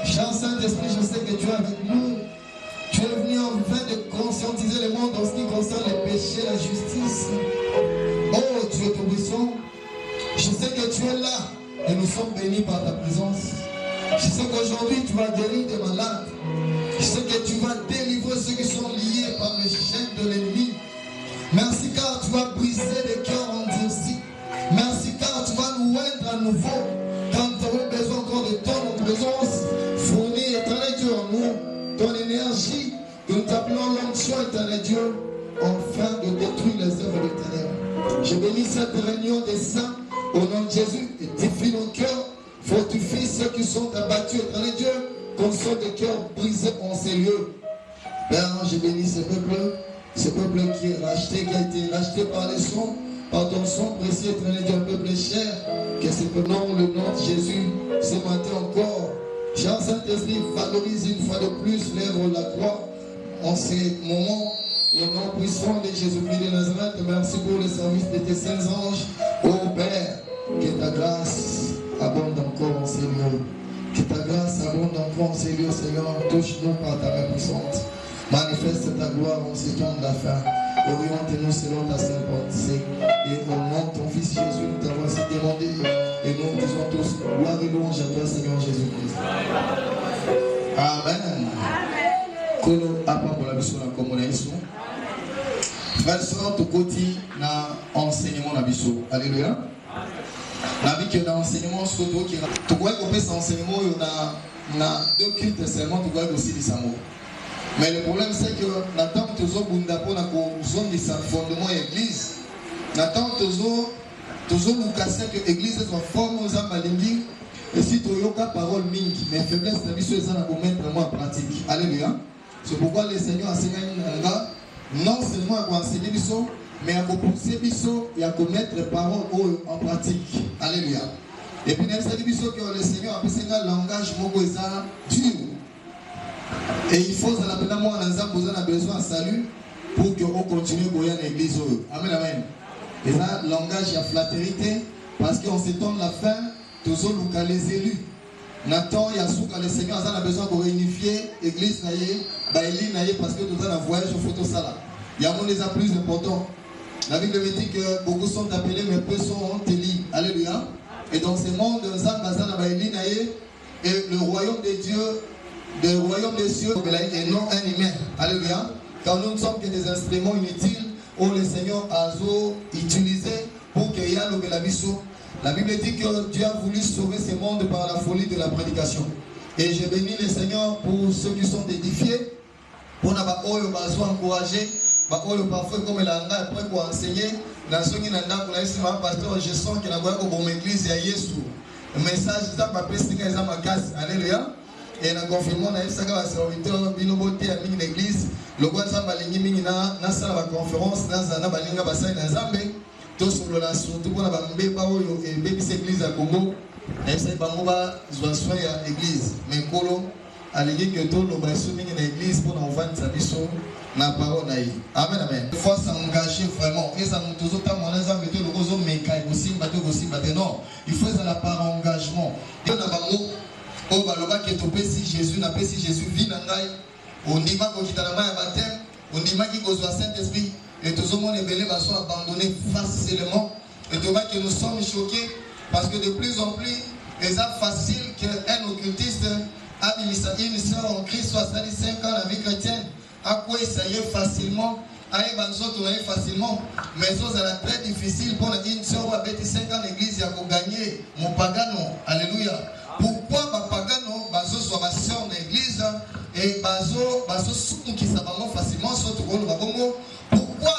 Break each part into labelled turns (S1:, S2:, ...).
S1: Cher Saint-Esprit, je sais que tu es avec nous. Tu es venu afin de conscientiser le monde en ce qui concerne les péchés, la justice. Oh, tu es tout puissant. Je sais que tu es là et nous sommes bénis par ta présence. Je sais qu'aujourd'hui tu vas guérir des malades. Je sais que tu vas délivrer ceux qui sont liés par les chaînes de l'ennemi. Merci car tu vas briser les cœurs endurcis. Merci car tu vas nous oindre à nouveau quand nous avons besoin encore de ton présence. Fournis, éternel Dieu, en nous ton énergie que nous t'appelons l'onction, éternel Dieu, afin de détruire les œuvres des ténèbres. Je bénis cette réunion des saints au nom de Jésus. Édifie nos cœurs, fortifie ceux qui sont abattus, éternel Dieu, console des cœurs brisés en ces lieux. Père, je bénis ce peuple qui est racheté, qui a été racheté par les sons, par ton sang précieux, éternel Dieu, un peuple cher, que ce peuple nom le nom de Jésus, ce matin encore. Cher Saint-Esprit, valorise une fois de plus l'œuvre de la croix en ces moments. Au nom puissant de Jésus-Christ de Nazareth, merci pour le service de tes saints anges. Ô Père, que ta grâce abonde encore en ces lieux. Que ta grâce abonde encore en ces lieux, Seigneur. Touche-nous par ta main puissante. Manifeste ta gloire en ces temps de la fin. Oriente-nous selon ta sainte pensée. Et au nom de ton Fils Jésus, nous t'avons ainsi demandé. Et nous disons tous gloire et louange à toi, Seigneur Jésus-Christ. Amen. Kono apa pour la mission na komona iso. Frère sera tout côté na enseignement na biso. Alléluia. Na vie que dans enseignement ce que qui tu vois qu'on peut enseignement na deux cultes seulement tu vois aussi des amours. Mais le problème c'est que n'attend toujours bunda pour na zone de fondement église. N'attend toujours nous casser que l'église soit formée aux amalingi et si tu as parole mingi mais faiblesse de biso ça na pour mettre vraiment en pratique. Alléluia. C'est pourquoi le Seigneur enseigne non seulement à enseigner biso mais à pousser biso et à mettre parole en pratique. Alléluia. Et puis nous savons biso que le Seigneur a appelé un langage mogoza dur. Et il faut que nous avons besoin de salut pour que nous continuions à goyer l'église. Amen, amen. Et ça, langage à flatérité, parce qu'on s'étonne la fin, tous les élus. Nathan, Yasuka, le Seigneur a besoin de réunifier l'église, parce que nous avons un voyage au photo sala. Il y a des plus importants. La Bible dit que beaucoup sont appelés, mais peu sont élus. Alléluia. Et dans ce monde, et le royaume de Dieu, le royaume des cieux et non un humain. Alléluia. Car nous ne sommes que des instruments inutiles où le Seigneur a utilisé pour qu'il y ait le Bélabiso. La Bible dit que Dieu a voulu sauver ce monde par la folie de la prédication. Et je bénis le Seigneur pour ceux qui sont édifiés, pour nous encourager, parfois comme il a après pour enseigner, dans ce qui est pasteur, je sens qu'il y a une église à Yesu. Le message, c'est ma casse. Alléluia. Et dans le confinement, il y a un serviteur qui a mis l'église. Le roi Zamba Lingi Mingi na salle de conférence, dans la balinga bassin dans Zambé. Tous sur la surtout pour la bambé baoyo et bébé église à Congo. Et c'est bangoba zoassoy à l'église. Mais kolo allégué que tout le baissou mingi na l'église pour nous vendre sa mission na parole naï. Amen amen. Il faut s'engager vraiment. Et ça nous tous autant mon ensemble de le gozo mekai aussi bateau non. Il faut ça la par engagement. Et na bango oh baloba que tu peux si Jésus n'a pas si Jésus vit dans naï. On dit pas qu'on quitte la main à baptême. On dit pas qu'il soit Saint-Esprit. Et tous les monde les bébés sont abandonnés facilement. Et tout le monde que nous sommes choqués parce que de plus en plus, c'est facile qu'un occultiste a une sœur en Christ 65 ans la vie chrétienne. À quoi essayer facilement, à évanouir facilement. Mais ça c'est très difficile pour une sœur qui a 25 ans l'église et à gagner mon pagano. Alléluia. Pourquoi ma pagano, bazo soit ma sœur de l'église et bazo surtout qui s'abandonne facilement surtout pour le Congo. Pourquoi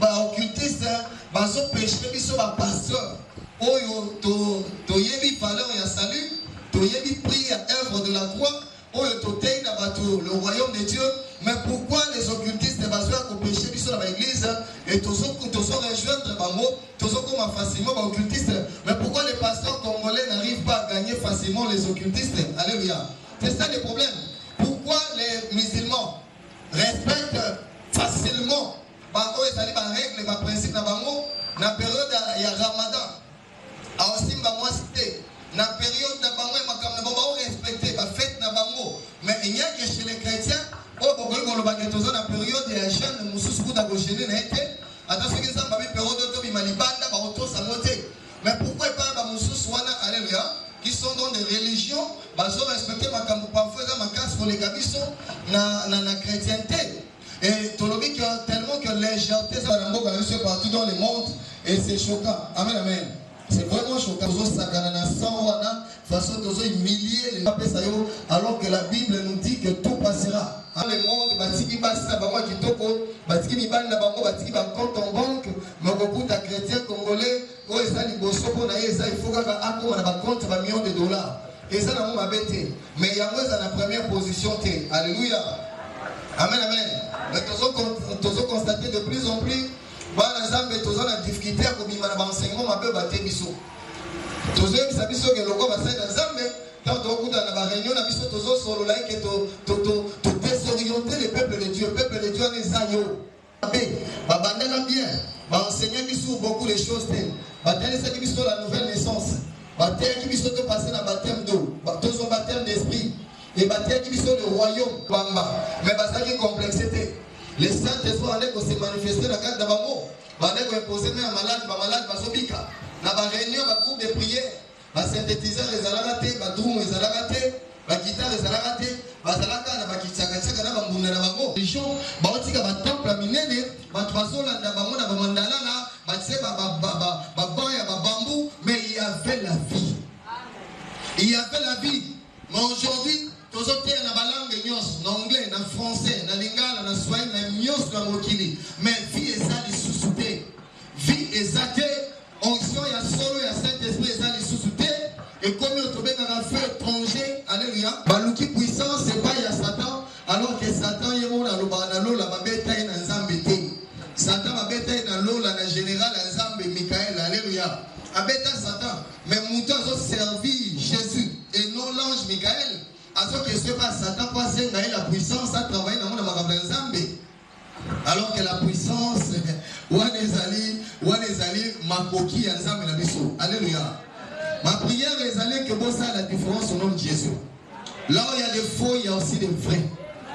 S1: les occultistes bazo péché biso ba pasteur oyo to yebi valeur ya salut to yebi prix à œuvre de la croix oyo to tei na bato le royaume de Dieu. Mais pourquoi les occultistes bazo ko péché biso dans l'église et tozo rejoindre bango tozo comme facilement ba occultistes? Mais pourquoi les pasteurs congolais n'arrivent pas à gagner facilement les occultistes? Alléluia. C'est ça le problème. Pourquoi les musulmans respectent facilement na période ya Ramadan aussi ba moi cité na période na bango makamna ba respecter ba fête na bango mais il y a que chez les chrétiens au bokoy ko loba que tozo na période ya jeûne mususu kuta ko jeûner na été attention que ça ba période to bi malibanda ba auto samoté mais pourquoi pas ba mususu wana alléluia qui sont dans des religions bazo respecter makambo parfois za makas pour les gabiso na chrétienté et tolobi que tellement que légèreté ça na mboka monsieur partout dans le monde et c'est choquant amen amen. C'est vraiment choquant. Façon de humilier les papes alors que la Bible nous dit que tout passera. Dans le monde, batiki basa bango kitoko, batiki mibanda bango batiki ba compte en banque, mais beaucoup de chrétiens congolais, oh ça liboso pour na ça il faut que akoma na ba compte ba millions de dollars. Et ça na moma bête. Mais yango ça na première position té. Alléluia. Amen amen. Mais tous constater de plus en plus bana zambe tozana difficulté à kobima na enseignement mabe baté biso tozo bisa biso ke loko ba sai na zambe tant okuta na ba réunion na biso tozo solo like to désorienter le peuple de Dieu ne zayo ba bandela bien ba enseigner biso beaucoup de choses ba télé ça biso la nouvelle naissance ba télé qui biso to passer na baptême d'eau tozo baptême d'esprit et ba télé qui biso le royaume bamba mais ba ça qui complexité. Les Saint-Esprit vont se manifester dans le cadre de Bamo. Ils vont imposer un malade, Basobika. Dans la réunion, un groupe de prière, un synthétiseur, les alaratés, un drum, les alaratés, un guitare, les alaratés, un salaka, un kitchaka, un bambuna, un bango. Les gens, un temple à Minene, un toiseau, un bambou, un mandala, un boya, un bambou, mais il y avait la vie. Il y avait la vie. Mais aujourd'hui, tous autres na balangue nyos, na anglais, na français, na lingala, na swahili, na nyos na mokili. Mais vie ezali sous-souté. Vie ezate, onction ya solo ya Saint-Esprit ezali sous-souté. Et comme on trouve dans un feu étranger, alléluia. Baluki puissance c'est pas ya Satan, alors que Satan yemo na lobanalo la babeta na nzambete. Satan babeta na lola na général nzambe Michael, alléluia. Abeta Satan, mais mouton a servi Jésus et non l'ange Michael. Alors que ce n'est pas Satan qui a la puissance à travailler dans le monde de alors que la puissance, Makoki Nzambe na biso. Alléluia. Ma prière est allée que vous savez la différence au nom de Jésus. Là où il y a des faux, il y a aussi des vrais.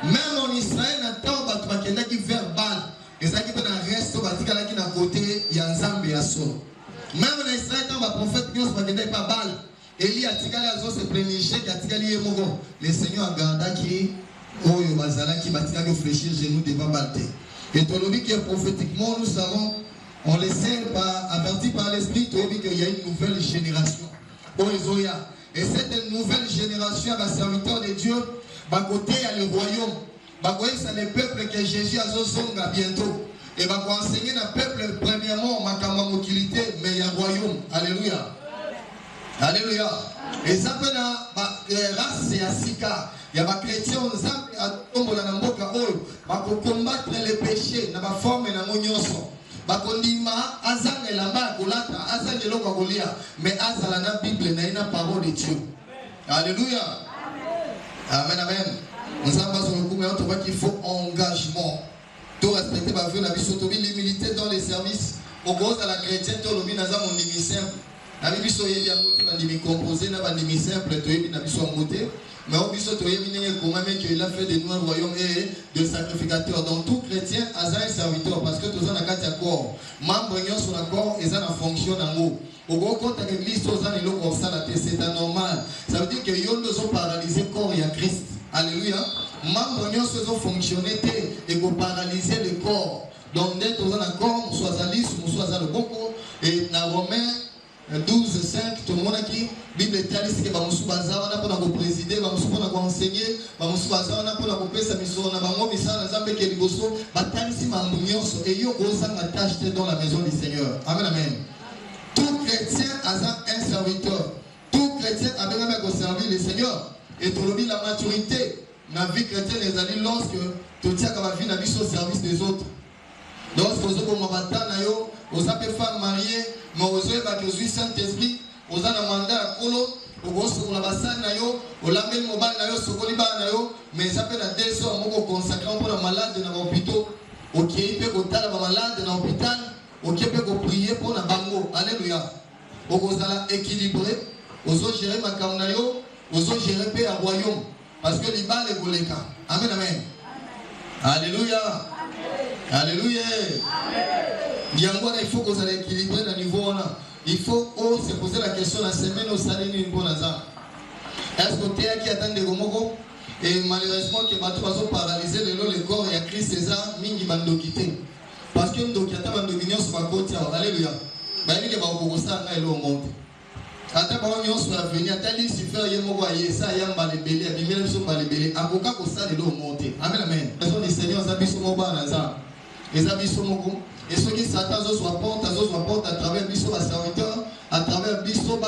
S1: Même en Israël, il y a des verbal. Et ça qui peut rester qui est à côté, il y a Nzambe et Asso. Même en Israël, il y a un prophète qui n'est pas balle. Eli atikali azo se prénicher katikali yemogo. Le Seigneur a gardé qui oyo bazala qui batikali fléchir genoux devant Balte. Et tolobi que prophétiquement nous savons, on les sait averti par l'esprit qu'il y a une nouvelle génération. Oezoya. Et cette nouvelle génération va serviteur de Dieu, va côté à le royaume. Va côté c'est le peuple que Jésus a zonga bientôt. Et va enseigner le peuple premièrement makamba mokilité mais il y a royaume. Alléluia. Alléluia. Et ça peut être race et asika. Il y a des chrétiens qui ont combattre les péchés dans la forme et dans la monyoso. Bakondima azan et là-bas kolata azan et lokagolia mais azala na Bible na ina parole de Dieu. Alléluia. Amen amen. Nous avons sur le coup mais on trouve qu'il faut engagement. Tout respecter ma vie, la vie surtout l'humilité dans les services. Au gros à la chrétienne tout le monde a mon limite simple. La vie soit y a moté bandimi composé na bandimi simple to yebi na biso moté mais au biso to yebi ne comment même qu'il a fait de nous un royaume et de sacrificateurs. Donc tout chrétien a un serviteur parce que tous en a quatre corps membre ños sur l'accord et ça na fonction nango au gros compte avec l'église tous en ilo comme ça c'est normal. Ça veut dire que yon nous ont paralysé corps et à Christ. Alléluia. Membre ños ont fonctionné et go paralyser le corps. Donc dès tous en accord soit à l'is soit à le boko et na Romain 12, 5, tout le monde qui Bible est allée, c'est que Bamusu Bazawa n'a pas de présider, Bamusu n'a pas enseigner, Bamusu Bazawa n'a pas de couper sa mission, n'a pas de mission, n'a pas de mission, Batali si Mamounyos, et yo Gosan a tâché dans la maison du Seigneur. Amen, amen. Tout chrétien a un serviteur. Tout chrétien a bien à servir le Seigneur. Et tout le monde, la maturité, la vie chrétienne, les années, lorsque tout tient comme la vie, la vie au service des autres. Lorsque vous avez vous avez femmes mariées, mais vous avez Saint-Esprit, vous avez un mandat à Kolo, vous avez un bassin, vous avez un mobile, mais ça peut être 2 heures pour consacrer pour les malades dans l'hôpital. Ok, peut vous avez malade dans l'hôpital, ok, peut vous prier prier pour la bango. Alléluia. Vous allez équilibrer, vous allez gérer ma kamnayo, vous allez gérer un royaume. Parce que les balles est volé. Amen, amen. Alléluia. Alléluia. Il faut que vous allez équilibrer le niveau. Il faut se poser la question la semaine au salaire d'une bonne hasard. Est-ce que tu es qui attend des gomoko? Et malheureusement, que bateau va paralyser le corps et a Christ César, mingi bando quitté. Parce que nous avons bando vignon sur ma côte. Alléluia. Bah il y a pas beaucoup ça là et l'eau monte. Attends pas vignon sur la venir. Attends il s'y fait yemo voyer ça yamba les belés, abimel sur pas les belés. Avocat pour ça de l'eau monte. Amen amen. Raison du Seigneur zabiso moba naza. Les abiso moko. Et ceux qui s'attendent à travers Bisso, à serviteur, à travers Bisso, mais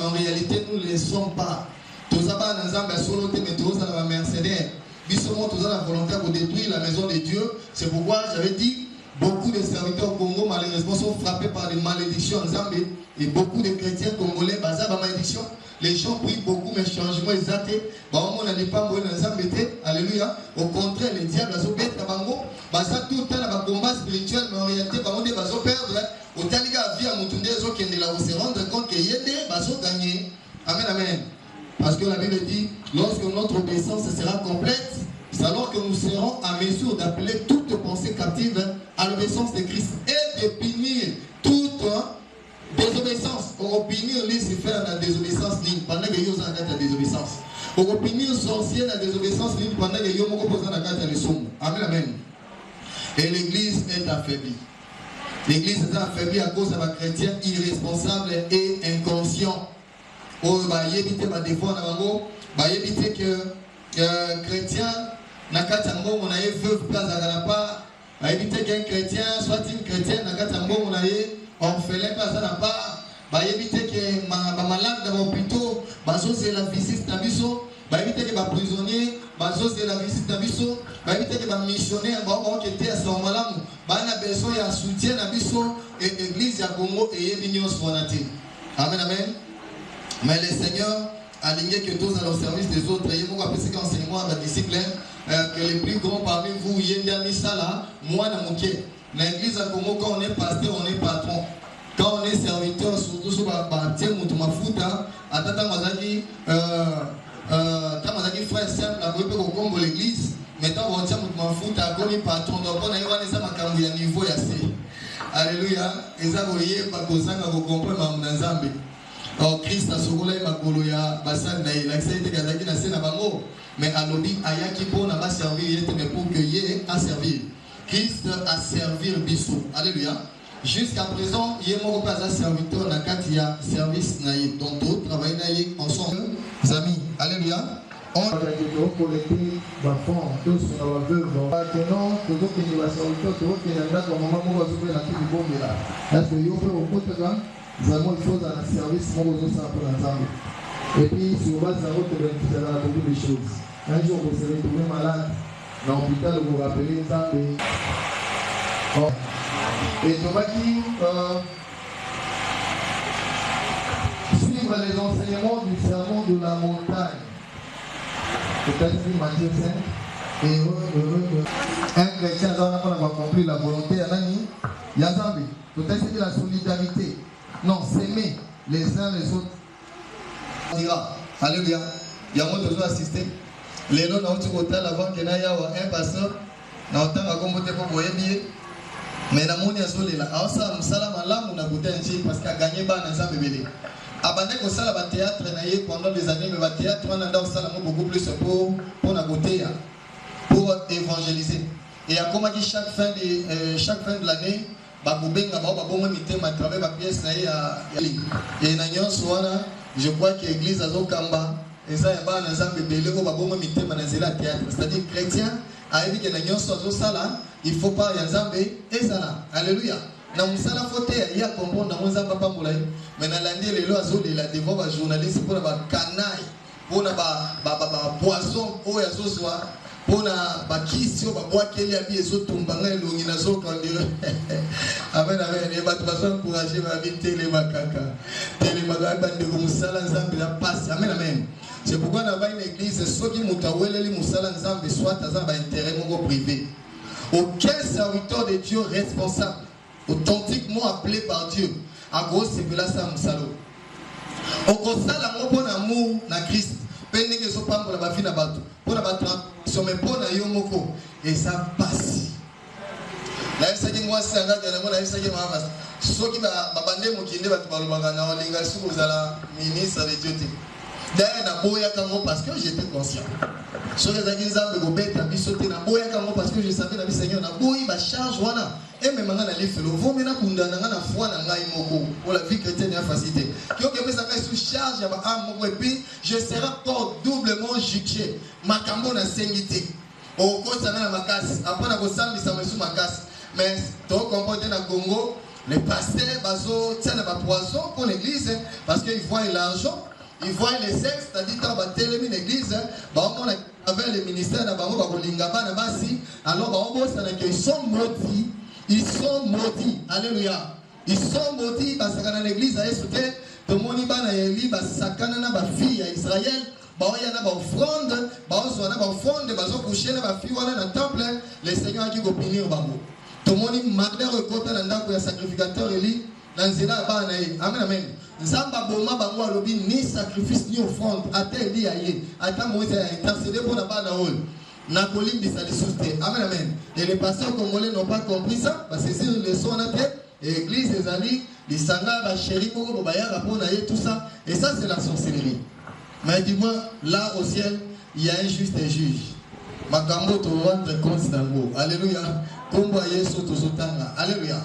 S1: en réalité, nous ne les sommes pas. Tous les mais tous les mercenaires. Bisso, tous la volonté pour détruire la maison de Dieu. C'est pourquoi j'avais dit, beaucoup de serviteurs congolais, malheureusement, sont frappés par des malédictions en Zambie. Et beaucoup de chrétiens congolais, basés sur la malédiction. Les gens prient beaucoup, mais changement est athée. On n'a pas mourir dans Zambie. Alléluia. Au contraire, les diables, ils ont bête à Bango. Ça tout le temps, un combat spirituel, mais en réalité, ils vont perdre. Au Taliga, vie à Moutoundé, ils vont se rendre compte qu'ils vont gagner. Amen, amen. Parce que la Bible dit, lorsque notre obéissance sera complète, c'est alors que nous serons à mesure d'appeler toute pensée captive à l'obéissance de Christ et de punir toute désobéissance. On va punir Lucifer dans la désobéissance pendant que nous avons la désobéissance. On va punir sorcier dans la désobéissance pendant que nous avons la somme. Amen, amen. Et l'église est affaiblie. L'église est affaiblie à cause d'un chrétien irresponsable et inconscient. On va éviter ma défense, on va éviter que chrétien Nakatango, on a eu veuve place à Galapa, on va éviter qu'un chrétien soit une chrétienne, Nakatango, on a eu orphelin place à Napa, on va éviter que ma malade dans l'hôpital, c'est la visite d'Abisso, on va éviter que ma prisonnier, c'est la visite d'Abisso, on va éviter que ma missionnaire, qui était à son malam, on a besoin de soutien d'Abisso et l'église à Congo et l'union spontanée. Amen, amen. Mais le Seigneur a aligné que tous à au service des autres. Et vous appelez ce qu'enseignement à la discipline, que les plus grands parmi vous, Yendami Sala, moi, Namoké. L'église à Congo, quand on est pasteur, on est patron. Quand on est serviteur, surtout sur la partie où Mafuta, à Tata Mazaki, frère simple, à peu près au Congo l'église, maintenant on tient Mafuta, comme patron, donc on a eu un niveau assez. Alléluia. Et ça, vous voyez, pas que ça, vous comprenez, dans Zambie. Or Christ a sauvé ma goloya basan d'ailleurs l'accès de Gazaki na scène bango mais à l'objet ayaki pour n'a pas servi mais pour que yé a servi Christ a servi biso. Alléluia. Jusqu'à présent yé mon pas serviteur na katia service na yé donc d'autres travaillent na yé ensemble amis. Alléluia. On va collecter ma fond tous sur la veuve maintenant tout ce qui va serviteur tout ce qui est là comme maman va sauver la petite bombe là est-ce que yo peut au côté là nous avons une chose dans le service, et puis sur base de votre bénéfice, on a beaucoup de choses. Un jour, vous serez trouvé malade, dans l'hôpital, vous vous rappelez, et on va dire, suivre les enseignements du sermon de la montagne. Peut-être que Matthieu 5, et un chrétien, on a compris la volonté, il y a Zambie. Peut-être que la solidarité. Non, s'aimer les uns les autres. On dira, alléluia. Il y a moi toujours assisté. Les lots dans le hôtel avant qu'il y ait un pasteur. Dans le temps, on va pour voyer billet. Mais dans mon yaso là, alors ça, salam Allah, on a goûté un petit parce qu'il a gagné ban dans sa bébé. Abandonné au salam théâtre, pendant des années, mais le théâtre, on a dans salam beaucoup plus pour la beauté, pour évangéliser. Et à comme dit chaque fin de l'année. Je crois que l'église a Zokamba, et ça y a un ensemble de c'est-à-dire chrétien, avec il faut pas y aller et ça. Alléluia. Na musala fote ya comprendre na mwanza papa mulai mais na lundi les lois zo la devant ba journaliste pour ba canaille pour na ba poisson o ya zo soir pour na ba kisi o ba bois keli abi ezo tumbanga elongi na zo quand dire amen amen et ba poisson encourager ba vite les makaka tele ba ba de musala nzambe la passe amen amen. C'est pourquoi dans une église ceux qui mutawele li musala nzambe soit dans ba intérêt mon privé. Aucun serviteur de Dieu responsable authentique sont appelés par Dieu. À gros, c'est que là, ça me salaud. Au constat, l'amour pour l'amour na Christ. Peine que ce pas pour la vie na bateau. Pour la bateau, sur mes ponts na yomoko. Et ça passe. Là, ça dit moi, c'est un gars qui a la là, ça dit moi, ceux qui va bander mon kinde, va te parler bagana, on l'ingal sous vous la ministre de Dieu. D'ailleurs, na boya kango parce que j'étais conscient. Sur les aguilles d'armes de Gobet, na bisoté na boya kango parce que je savais na Seigneur na boyi ba charge wana. Et même na les felo, vous mena kunda na na foi na ngai moko. Pour la vie chrétienne ya facilité. Qui ont que ça fait sous charge ya ba âme moko et puis je serai encore doublement jugé. Makambo na sengité. Au cause ça na makasi. Après na ko sambi ça me sous makasi. Mais tu comprends dans le Congo, les pasteurs bazo tiennent ba poison pour l'église parce qu'ils voient l'argent. Ils voient les sexes, c'est-à-dire que dans l'église, avec le ministère, alors ils sont maudits. Ils sont maudits. Alléluia. Ils sont maudits parce que dans l'église, tout le monde est fille à Israël. Il y a des offrandes, des coucher dans le temple. Le Seigneur a dit qu'on punir. Tout le monde est malheureux quand il y a un sacrificateur. Amen, amen. Zamba boma bango alobi ni sacrifice ni offrande ata eli aye ata Moïse a intercédé pour la bana hol na kolimbi sa lisute. Amen, amen. Et les pasteurs congolais n'ont pas compris ça parce que c'est une leçon en tête. L'église des amis, les sanga ba chéri moko ba ya rapona ye tout ça et ça c'est la sorcellerie. Mais dis-moi là au ciel il y a un juste juge. Makambo to rendre compte d'ango. Alléluia. Kombo Yesu to zotanga. Alléluia.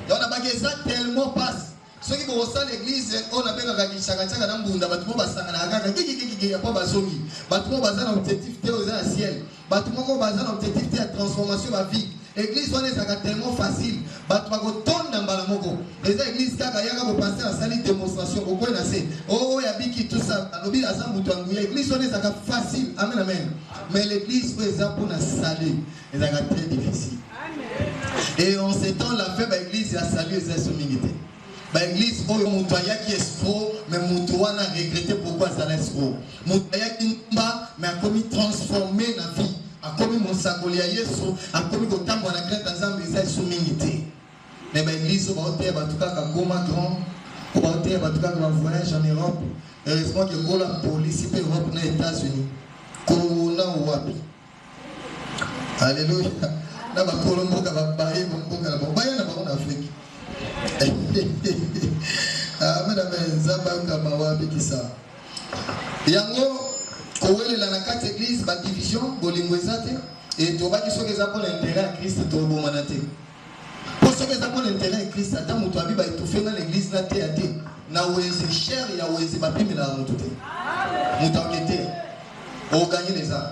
S1: Et on a pas que ça tellement passe. Ceux qui vont au l'église, on a bien regardé chaka dans Bunda, bâtiment basanga na kaka kiki ya pas bazongi. Bâtiment basanga na objectif té aux ciel. Bâtiment ko basanga na objectif té transformation ma vie. Église on est ça tellement facile. Bâtiment ko tonne na mbala moko. Les églises kaka yaka ko passer en salle démonstration ko na se. Oh ya biki tout ça. Alobi asa mutu angu. Église on est ça facile. Amen amen. Mais l'église pour exemple na saler, c'est très difficile. Et on s'étend la fête l'église a salué les insommité. L'église, oh, Moutouaya qui est escroc, mais Moutouana a regretté pourquoi ça est escroc. Moutouaya qui n'a mais a commis transformer la vie. A commis mon sacolia yeso, a commis au temps où on a créé dans un message souminité. Mais l'église, on va en tout cas, comme grand, on va en tout cas, comme un voyage en Europe. Heureusement que la police, il Europe, dans les États-Unis. Corona ou Wabi. Alléluia. Na ba Colombo ka ba baye bongo ka ba baye na ba en Afrique. Amen amen zamba ka ba wa bikisa. Yango kowele la na quatre église ba division bolingo ezate et to ba ki soke za pour l'intérêt à Christ to bo manate. Pour soke za pour l'intérêt à Christ ata mutu abi ba étouffer dans l'église na te ate na weze cher ya weze ba pimi na mutu te. Mutu enquêter. O gagner les âmes.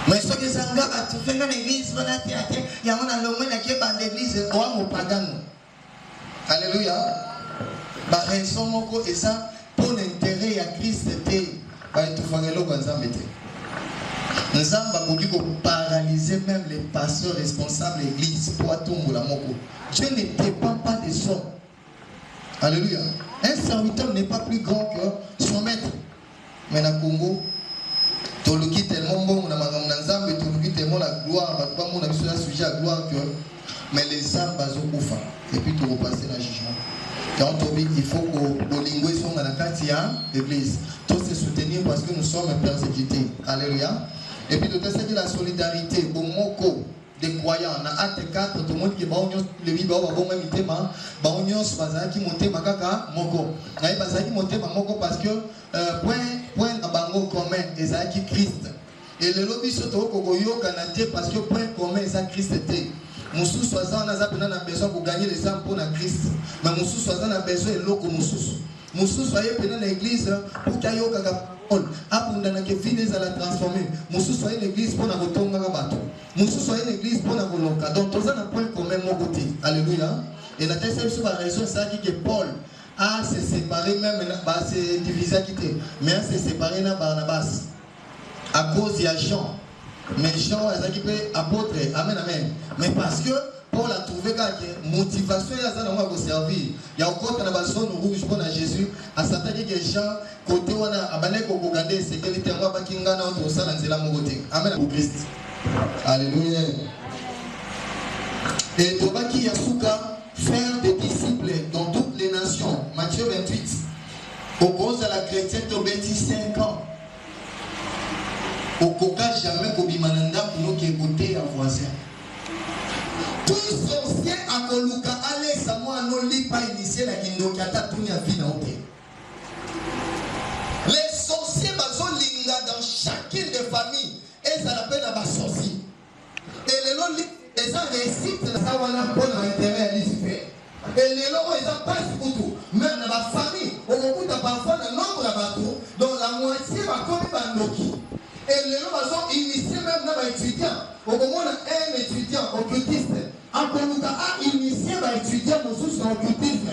S1: Mais ce que ça va tu fais dans l'église, voilà, il y a un homme qui est dans l'église, on est pagan. Alléluia. Bah, raison moko et ça pour l'intérêt à Christ était, bah, tout faire le quoi ça mettait. Nous avons voulu paralyser même les pasteurs responsables de l'église pour attendre la moko. Dieu ne dépend pas des hommes. Alléluia. Un serviteur n'est pas plus grand que son maître. Mais dans le Congo, toloki tellement bon, on a mazambe, toloki tellement la gloire, pas mon ami sur un sujet à gloire que, mais les âmes basent au fa et puis tu repasser la jugement. Quand il faut que les lingues soient dans la quartier l'église, tous se soutenir parce que nous sommes persécutés. Alléluia. Et puis de cette la solidarité, au moko des croyants, on a acte 4, tout le monde qui va le bible va bon même tema, ba union baza qui monter makaka moko. Na baza qui monter moko parce que point na bango commun ezaki Christ. Et le lobby soto kogoyo kanate parce que point commun ezaki Christ était. Moussou soazan na zapena na besoin pour gagner les âmes pour na Christ. Mais moussou soazan na besoin loko moussou. Moussou soyez pena na église pour kayo kaka Paul. Apunda na ke vines à la transformer. Moussou soyez l'église pour na kotonga bato. Moussou soyez l'église pour na koloka. Donc tous ça na point commun mon côté. Alléluia. Et la terre sur la raison ça dit que Paul a se séparé même bah se divisé quitter. Mais a se séparé na Barnabas. À cause de Jean. Mais Jean a été apôtre. Amen amen. Mais parce que Paul a trouvé que motivation il y a ça dans moi pour servir. Il y a encore dans la zone rouge pour Jésus. À s'attaquer que Jean côté on a abané ko Bogandé c'est que les témoins pas kinga na auto ça dans la mogoté. Amen pour Christ. Alléluia. Et Tobaki Yasuka faire des Okoza la chrétienne au 25 ans. Okoka jamais kobimananda pour nous écouter un voisin. Tout sorcier à Koluka Alex à moi non lit pas initié la Kindokiata Tunia Vina Ote. Les sorciers sont linga dans chacune des familles et ça l'appelle la sorcier. Et les lois et ça récite ça wana pour l'intérêt à Lucifer. Et les lois ils ont pas pour tout. Même dans la famille, on écoute parfois le nombre de bateaux dont la moitié va comme Bandoki. Et les lois sont initiés même dans les étudiants. Au moment où un étudiant occultiste, en Koluka a initié un étudiant dans l'occultisme.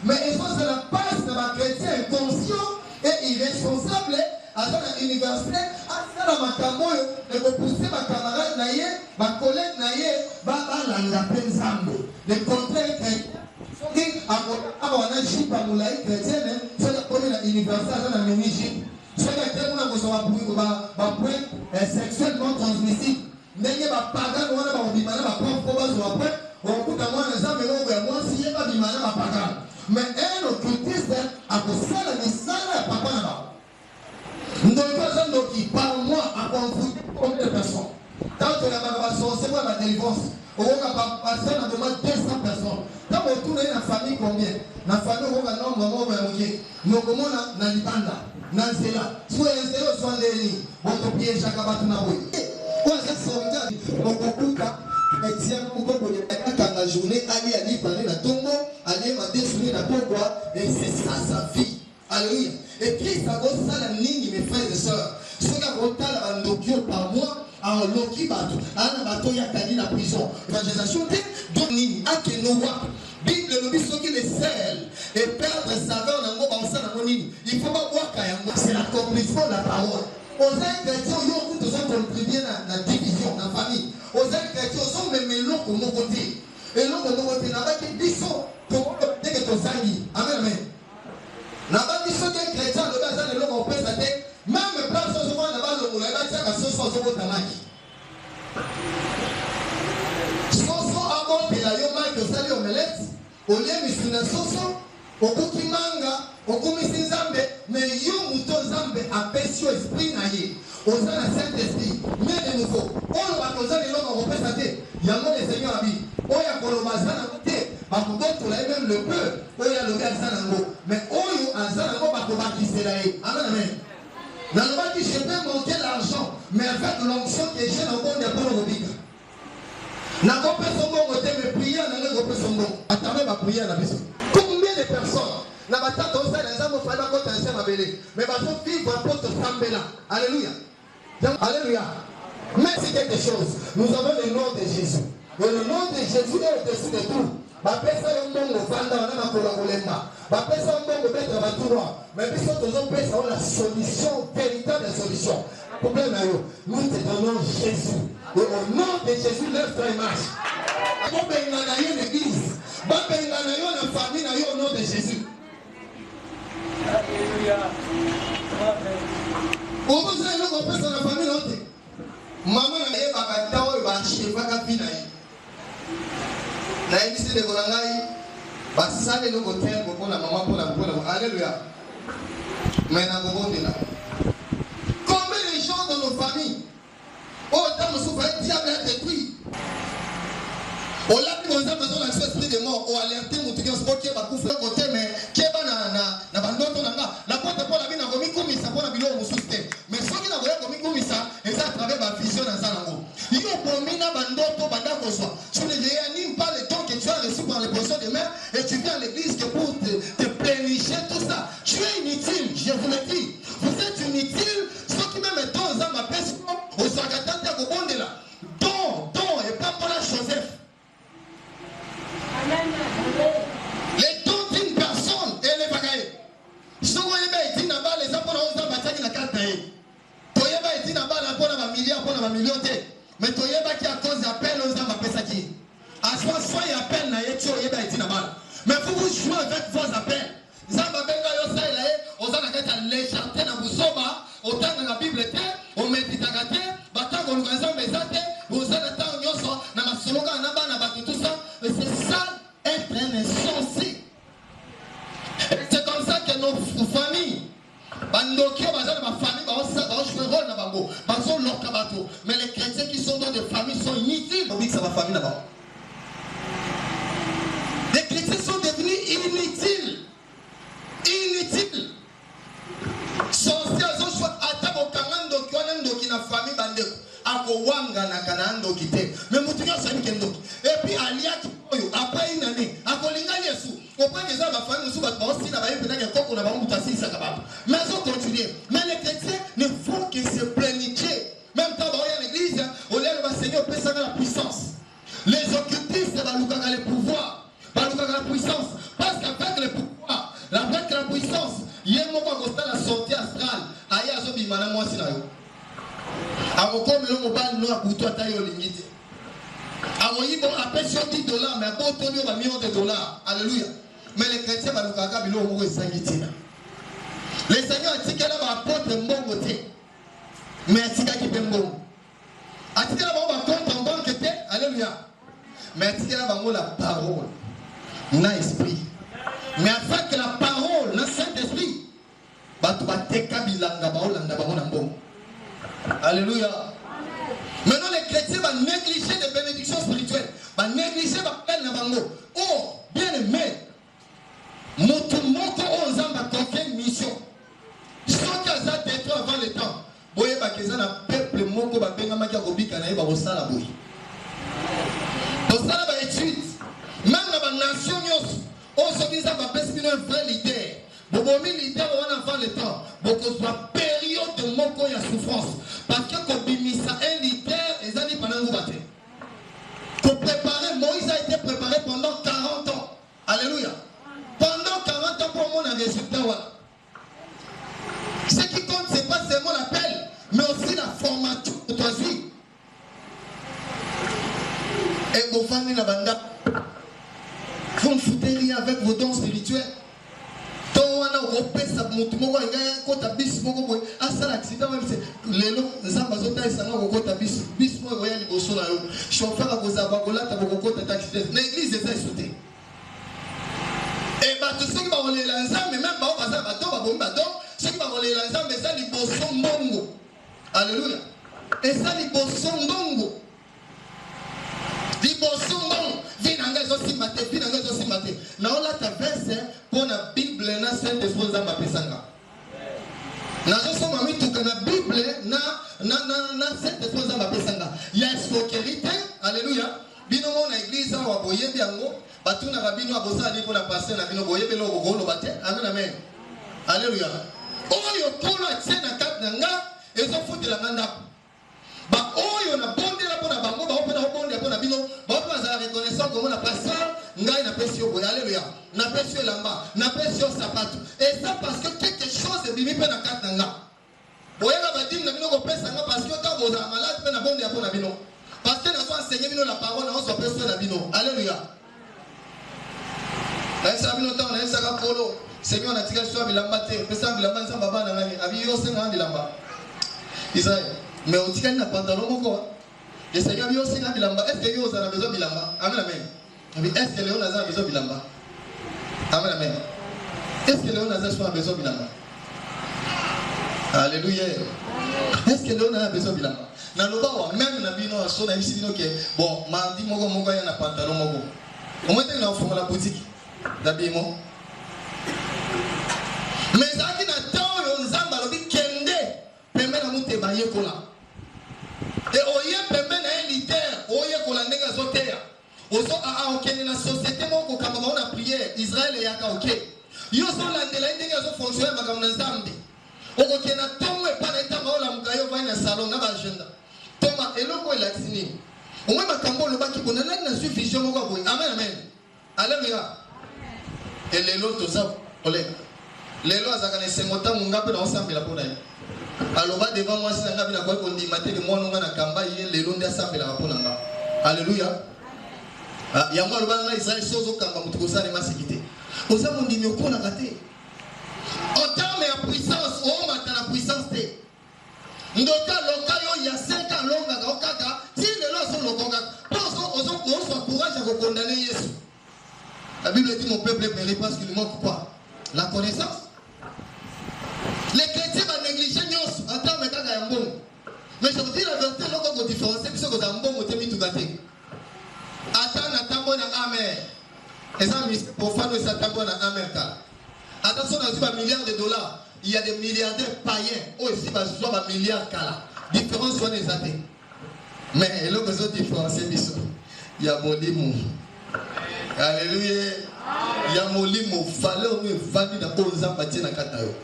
S1: Mais ils sont sur la base de la chrétien inconscient et irresponsable à l'université, à la macamoyo, et vous poussez ma camarade naïe, ma collègue naïe, la penzambo. Le contraire chrétien, on a jip à moulaï chrétienne, c'est la première université à la mini-jip. C'est la point sexuellement transmissible. N'est-ce pas pagan, on a pas bimana, ma propre base ou après, on coûte à moi les hommes et moi, si il pas bimana, ma pagan. Mais un occultiste, à cause de ça, mais ça, la papa là-bas. Nous devons qui par mois à confronter combien de personnes. Quand on a ma c'est quoi la délivrance? On va passer à demande 200 personnes. Quand on tourne dans la famille combien? Dans la famille, on va nombre nous comment on a l'Ibanda, Nanzela, soit les zéros, soit les lignes. On peut pied chaque abattu na oui. Quoi ça c'est on peut et tiens, on peut quand la journée aller à l'Ibanda, la tombe, aller à détruire la tombe, et c'est ça sa vie. Alléluia. Et Christ a beau ça la ligne, mes frères et sœurs. Ce qui a voté à Ndokyo par mois, à Loki Bato, à la bateau Yakani la prison. L'évangélisation de Donini, à Kenowa. Bible le dit qui les sel et perdre saveur dans mon bansa dans mon ligne. Il faut pas voir Kayamba. C'est l'accomplissement de la parole. Aux chrétiens, ils ont contribué à la division dans la famille. Aux chrétiens, ils ont même l'eau comme mon côté. Et l'eau comme mon côté, n'a pas été disons pour dès que ton sangi. Amen, amen. N'a pas dit ce que les chrétiens de base de l'homme en paix, même place souvent là-bas, le moulin, il y a ce sont au tamaki. Soso à bord de la yoma que ça lui omelette, au lieu de la soso, au kukimanga, au kumisi zambe, mais yo mouton zambe a péché esprit naïe, aux ans à Saint-Esprit, mais de nouveau, on va causer les hommes en paix, il y a mon Seigneur à vie, on y a colomazana côté. Bakuboto la même le peu, où il y a le gars Zanango. Mais où il y a Zanango, Bakobaki c'est là. Amen, amen. Dans le bas qui je peux manquer l'argent, mais avec l'onction qui est chez le monde des pauvres bigs. N'a pas fait son bon côté, mais prier, n'a pas fait son bon. Attendez ma prière à la maison. Combien de personnes n'a pas tant de ça, les hommes font pas contre un ma belle. Mais va vivre un poste Sambela. Alléluia. Alléluia. Mais c'est quelque chose. Nous avons le nom de Jésus. Et le nom de Jésus est au-dessus de tout. Bapesa yombongo vanda wana makola kolemba bapesa yombongo betra baturwa mais biso tozo pesa la solution véritable solution problème yo nous te donnons Jésus et au nom de Jésus lève toi et marche bobenga na yo l'église bobenga na yo la famille na yo au nom de Jésus. Alléluia. On vous a eu pesa na famille note maman na ye bakata oyo ba chevaka pina ye na ibisi de Golangai, basale le hôtel pour la maman pour la alléluia. Maintenant, vous là. Combien de gens dans nos familles, autant nous souffrons, le diable a détruit. On l'a pris dans un maison dans l'esprit de mort, on a alerté mon truc, on qui va couvrir le côté, mais qui est na bandoto nanga. La porte pour la vie n'a pas mis comme ça pour la vie au sousté. Mais ceux qui n'ont pas mis comme ça, et ça à travers ma vision dans un angle. Il y a pour mina bandoto bandako soit. Tu ne réanimes pas le temps que tu as reçu par les poissons de mer et tu viens à l'église que pour te plénicher tout ça. Tu es inutile, je vous le dis. Vous êtes inutile. Ceux qui même dans un ma personne, aux agatants de Gobonde là. Don, et pas pour la Joseph. Les dons d'une personne et les bagailles. Si vous voyez bien, les apôtres ont bâti la carte. Toyeba est na bala pour la milliard pour la million. Mais Toyeba qui a cause d'appel aux hommes à Pesaki. À soi, soyez appel na yecho yeba est na bala. Mais vous jouez avec vos appels. Zamba benga yo sa ilae, ozana kata légèreté na busoba, otanga na Bible te, o meditaka te, batanga lukanza mbezate, ozana ta nyoso na masologa na bana baki tout ça. Mais c'est ça être un insensé. C'est comme ça que nos familles Mais les chrétiens qui sont dans des familles sont inutiles. Les chrétiens sont devenus inutiles. Inutiles. Et puis après une année, mais on continue. Mais les chrétiens ne font que se plénifier. Même quand on est à l'église, on est le Seigneur peut la puissance. Les occultistes va les pouvoirs, va la puissance. Parce qu'avec le pouvoir, avec la puissance, il y a un moment où la sortie astrale. Aïe, azobi mana moi si na yo. Avoko melo mobile no abuto atayo lingiti. Amoyi bon appelle sur $10, mais à bon tonio va millions de dollars. Alléluia. Mais les chrétiens va lukaga bilo mo esangitina. Les seigneurs atika na ba apôtre mbongo te. Mais atika ki mbongo. Atika na ba compte en banque te. Alléluia. Mais atika na ba la parole. Na esprit. Mais afin que la parole, le Saint-Esprit, alléluia. Maintenant les chrétiens vont négliger les bénédictions spirituelles, vont négliger la peine de bango. Oh, bien aimé, Motumoko Onzamba confié une mission. Sans qu'elle soit détruite avant le temps. Boye bakeza na peuple moko ba benga makia kobika na yeba osala boye. Osala ba étude. Même dans la nation nyos, on se dit ça va passer un vrai leader. Bobomi leader on avant le temps. Beaucoup soit période de moko ya souffrance. Parce que comme bimisa un leader, les années pendant nous battre. Pour préparer, Moïse a été préparé pendant 40 ans. Alléluia. Pendant 40 ans pour mon résultat. Ce qui compte, ce n'est pas seulement l'appel, mais aussi la formation de toi vie. Et vous faites la banda. Vous ne foutez rien avec vos dons spirituels. L'église est sautée. Et tous ceux qui vont les lancer, mais même pas au bazar, ceux qui vont les lancer, mais ça, les bossons mongo. Alléluia. Et ça, les bossons mongo. Les bossons mongo. Vinanga aussi maté, vinanga aussi maté. Now là, ta verse pour la Bible, na Saint-Esprit zamba pesanga. Na joso mami tout que la Bible, na Saint-Esprit zamba pesanga. Il y a escroquerie, alléluia. Bino mon église, on va boyer biango. Batuna rabino abosa ali pour la passer na bino boyer belo golo bate. Amen amen. Alléluia. Oyo polo tsena kat nanga ezo futi la nganda. Ba oyo na bonde la pona bango ba opena bonde pona bino ba opena za reconnaissance comme na pasteur ngai na pesio boy. Alléluia. Na pesio lamba, na pesio sapato. Et ça parce que quelque chose est bimi pe na kat nanga. Boyela ba dim na bino ko pesa nga parce que quand vous a malade pe na bonde pona bino. Parce que nous avons enseigné la parole, nous avons personne à bino. Alléluia. Seigneur, on a tiré sur Bilamba, personne Bilamba, sans baba, n'a rien. Avion, c'est un Bilamba. Israël. Mais on tient un pantalon encore. Le Seigneur, il y a aussi un Bilamba. Est-ce que vous avez besoin de Bilamba? Amen, amen. Est-ce que Léon a besoin de Bilamba? Amen, amen. Est-ce que Léon a besoin de Bilamba? Alléluia. Est-ce que Léon a besoin de Bilamba? Naloba même na bino so na bisi bino ke bon mandi moko ya na pantalon moko au moins na ofonga la boutique d'habillement mais zaki na temps yo nzamba lobi kende pembe na mute ba yekola et oye pembe na leader oye kola ndenga zoteya oso a okene na société moko kamba ba na prière Israël yaka OK yo so landela ndenga zo fonctionner makambo na nzambe okokena tongo e pa na etanga ola mukayo va na salon na ba agenda Thomas, et l'autre est vacciné. Au moins, ma cambo le baki qu'on a une suffision. Amen, amen. Alléluia. Et les lots, tout ça, collègue. Les lots, ça gagne 50 ans, on a peu d'ensemble la pour d'ailleurs. Alors, va devant moi, si on a bien quoi qu'on dit, matin, moi, on a un camba, les lots d'ensemble la pour d'ailleurs. Alléluia. Il y a moi le bas Israël, chose au camba, tout ça, les massiquités. Aux hommes, on dit, mais on a raté. Autant, mais la puissance, on a la puissance. Ndoka lokayo il y a 5 ans longa okaka si les lois sont lokonga on soit courage à condamner Jésus. La Bible dit mon peuple périt parce qu'il ne manque pas la connaissance. Les chrétiens vont négliger nous. Attends, mais quand il y a un bon. Mais je vous dis la vérité, lorsqu'on va différencier, puisque vous avez un bon, vous avez tout gâté. Attends, bon, amen. Et ça, pour faire nous, attends, bon, amen. Attention, on a dit un milliard de dollars. Il y a des milliardaires païens. Oh, ici, il va y un milliard de dollars. Différence soit les athées. Mais là, vous avez différencié, il y a mon limou. Alléluia. Il y a mon limou. Fallait au mieux venir dans les ans, bâtir dans Katayo.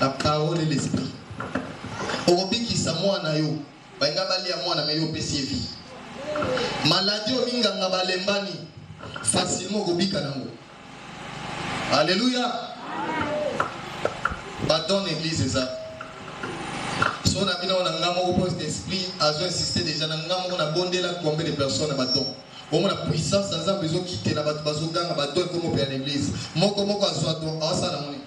S1: La parole et l'esprit. Obi qui s'amoie na yo. Bainga bali ya mwana meyo PCV. Maladie o minga ngabalembani. Facilement obika nango. Alléluia. Badon l'église ça. Si on a mis dans ngamo poste d'esprit, azo insister déjà na ngamo on a bondé là combien de personnes à badon. Bon la puissance sans a besoin quitter la bazo ganga badon comme au l'église. Moko azo don asa na moni.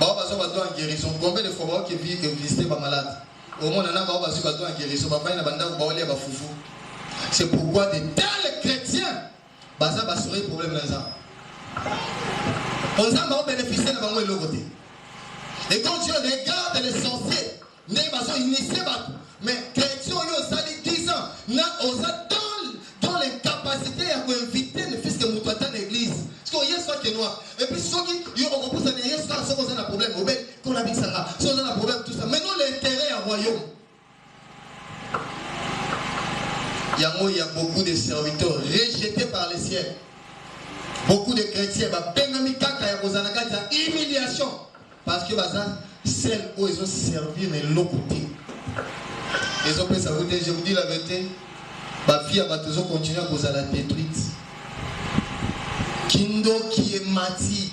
S1: Bah bazo badon en guérison. Combien de fois qui vit visiter ba malade. Au moins on a ba bazo badon en guérison. Ba na banda ba oli ba foufou. C'est pourquoi de tels chrétiens baza ba sauver problème là ça. On va bénéficier de bango l'autre côté. Et quand Dieu regarde les sorciers, mais chrétiens ont sali 10 ans, dans les capacités à inviter le fils de Moutouata à l'église. Parce qu'il y a soit qui est noir. Et puis ceux qui ont repoussé à l'église, ceux qui ont un problème, qu'on a vu ça, ceux qui ont un problème, tout ça. Maintenant l'intérêt à royaume. Il y a beaucoup de serviteurs rejetés par les ciels. Beaucoup de chrétiens, il y a humiliation. Parce que celles où ils ont servi, mais l'autre côté. Ils ont fait ça. Je vous dis la vérité. Ma fille va toujours continuer à cause de la détruite. Kindo qui est mati.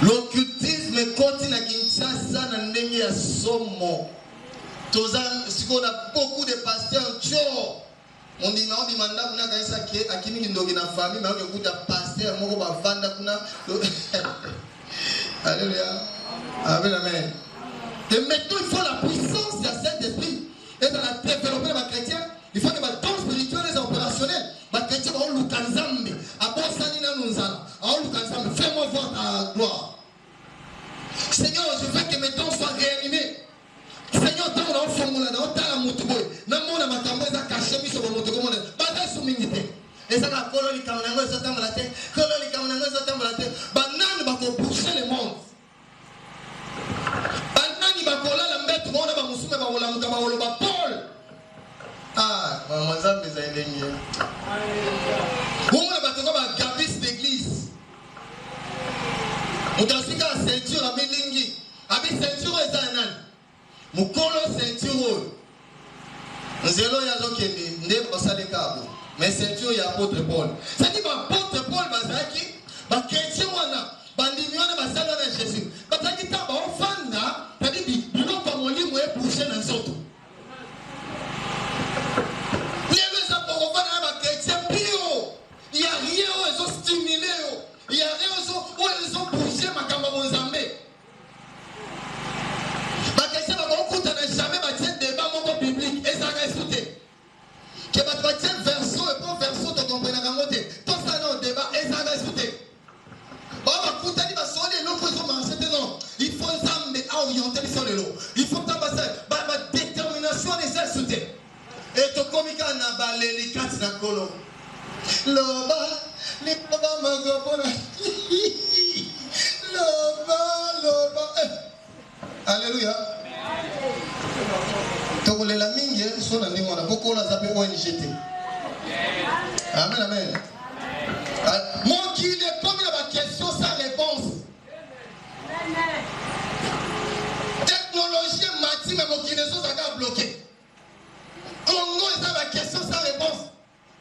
S1: L'occultisme continue à Kinshasa, Nandenge à Somo. Si on a beaucoup de pasteurs, on dit non, on demande à qui qui nous a famille, mais on écoute un pasteur, on va vendre. Alléluia. Amen, amen. Et maintenant, il faut la puissance de cet esprit. Et dans la développer les chrétiens, il faut que les dons spirituels et opérationnels, les chrétiens vont nous canzambe. Après ça, nous fais-moi voir ta gloire. Seigneur, je veux que mes dons soient réanimés. Seigneur, tant qu'on a fait mon adon, tant la moutouboy, n'a mon amatambo, ça caché mis sur mon moutouboy, bataille sous minité. Et ça va coloniser kamanango, ça tombe la tête, coloniser kamanango, ça tombe la tête. Banane va pour pousser le monde. Banane va pour la mettre, on va moussume, va la mouta, va le Paul. Ah, maman, ça me fait des liens. On va te voir gabis d'église. On t'a dit qu'à ceinture à Melingi, à ceinture et Zanan. Mukolo ceinture. Zélo yazokende, ne osale kabo. Mais ceinture ya apôtre Paul. Ça dit apôtre Paul bazaki, ba chrétien wana, bandimiona basala na Jésus. Bataki ta ba ofanda, tadi di biloko molimo e pousser na nzoto. Les gens pour ofanda ba chrétien bio. Il y a rien où ils ont stimulé. Il y a rien où ils ont poussé makamba bonzambe. Jamais bâtir débat mon biblique et ça reste tout. Que bâtir verso et pas verso te comprendre à côté. Tout ça non débat et ça reste tout. Bon bah écoutez il va sonner l'eau pour son marché non. Il faut s'amener à orienter sur le lot. Il faut passer ma détermination et ça tout. Et to komika na baleli kat na kolo. Loba magopona. Loba. Alléluia. Tokole la mingi so na ndimo na boko la zape ONGT. Amen amen. Mon qui est comme la question sans réponse. Technologie mati mais mon qui ne sont pas bloqué. Congo est la question sans réponse.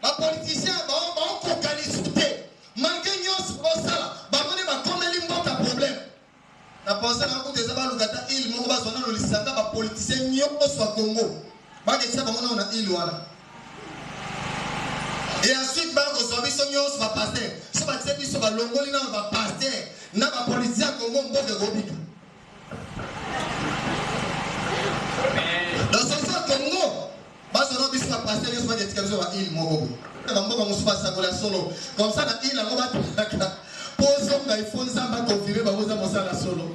S1: Ma politicien va focaliser. Malgré nous pour ça, va comme limbo ta problème. La personne a raconté ça, il m'a dit que les politiciens sont Congo. Et ensuite, va passer. Si vous avez Longoli, va passer. N'a pas politicien Congo, on peut Robic. Dans ce sens, Congo, va passer, il va être il Mogo. Comme ça, il a posons il faut nous confirmer solo.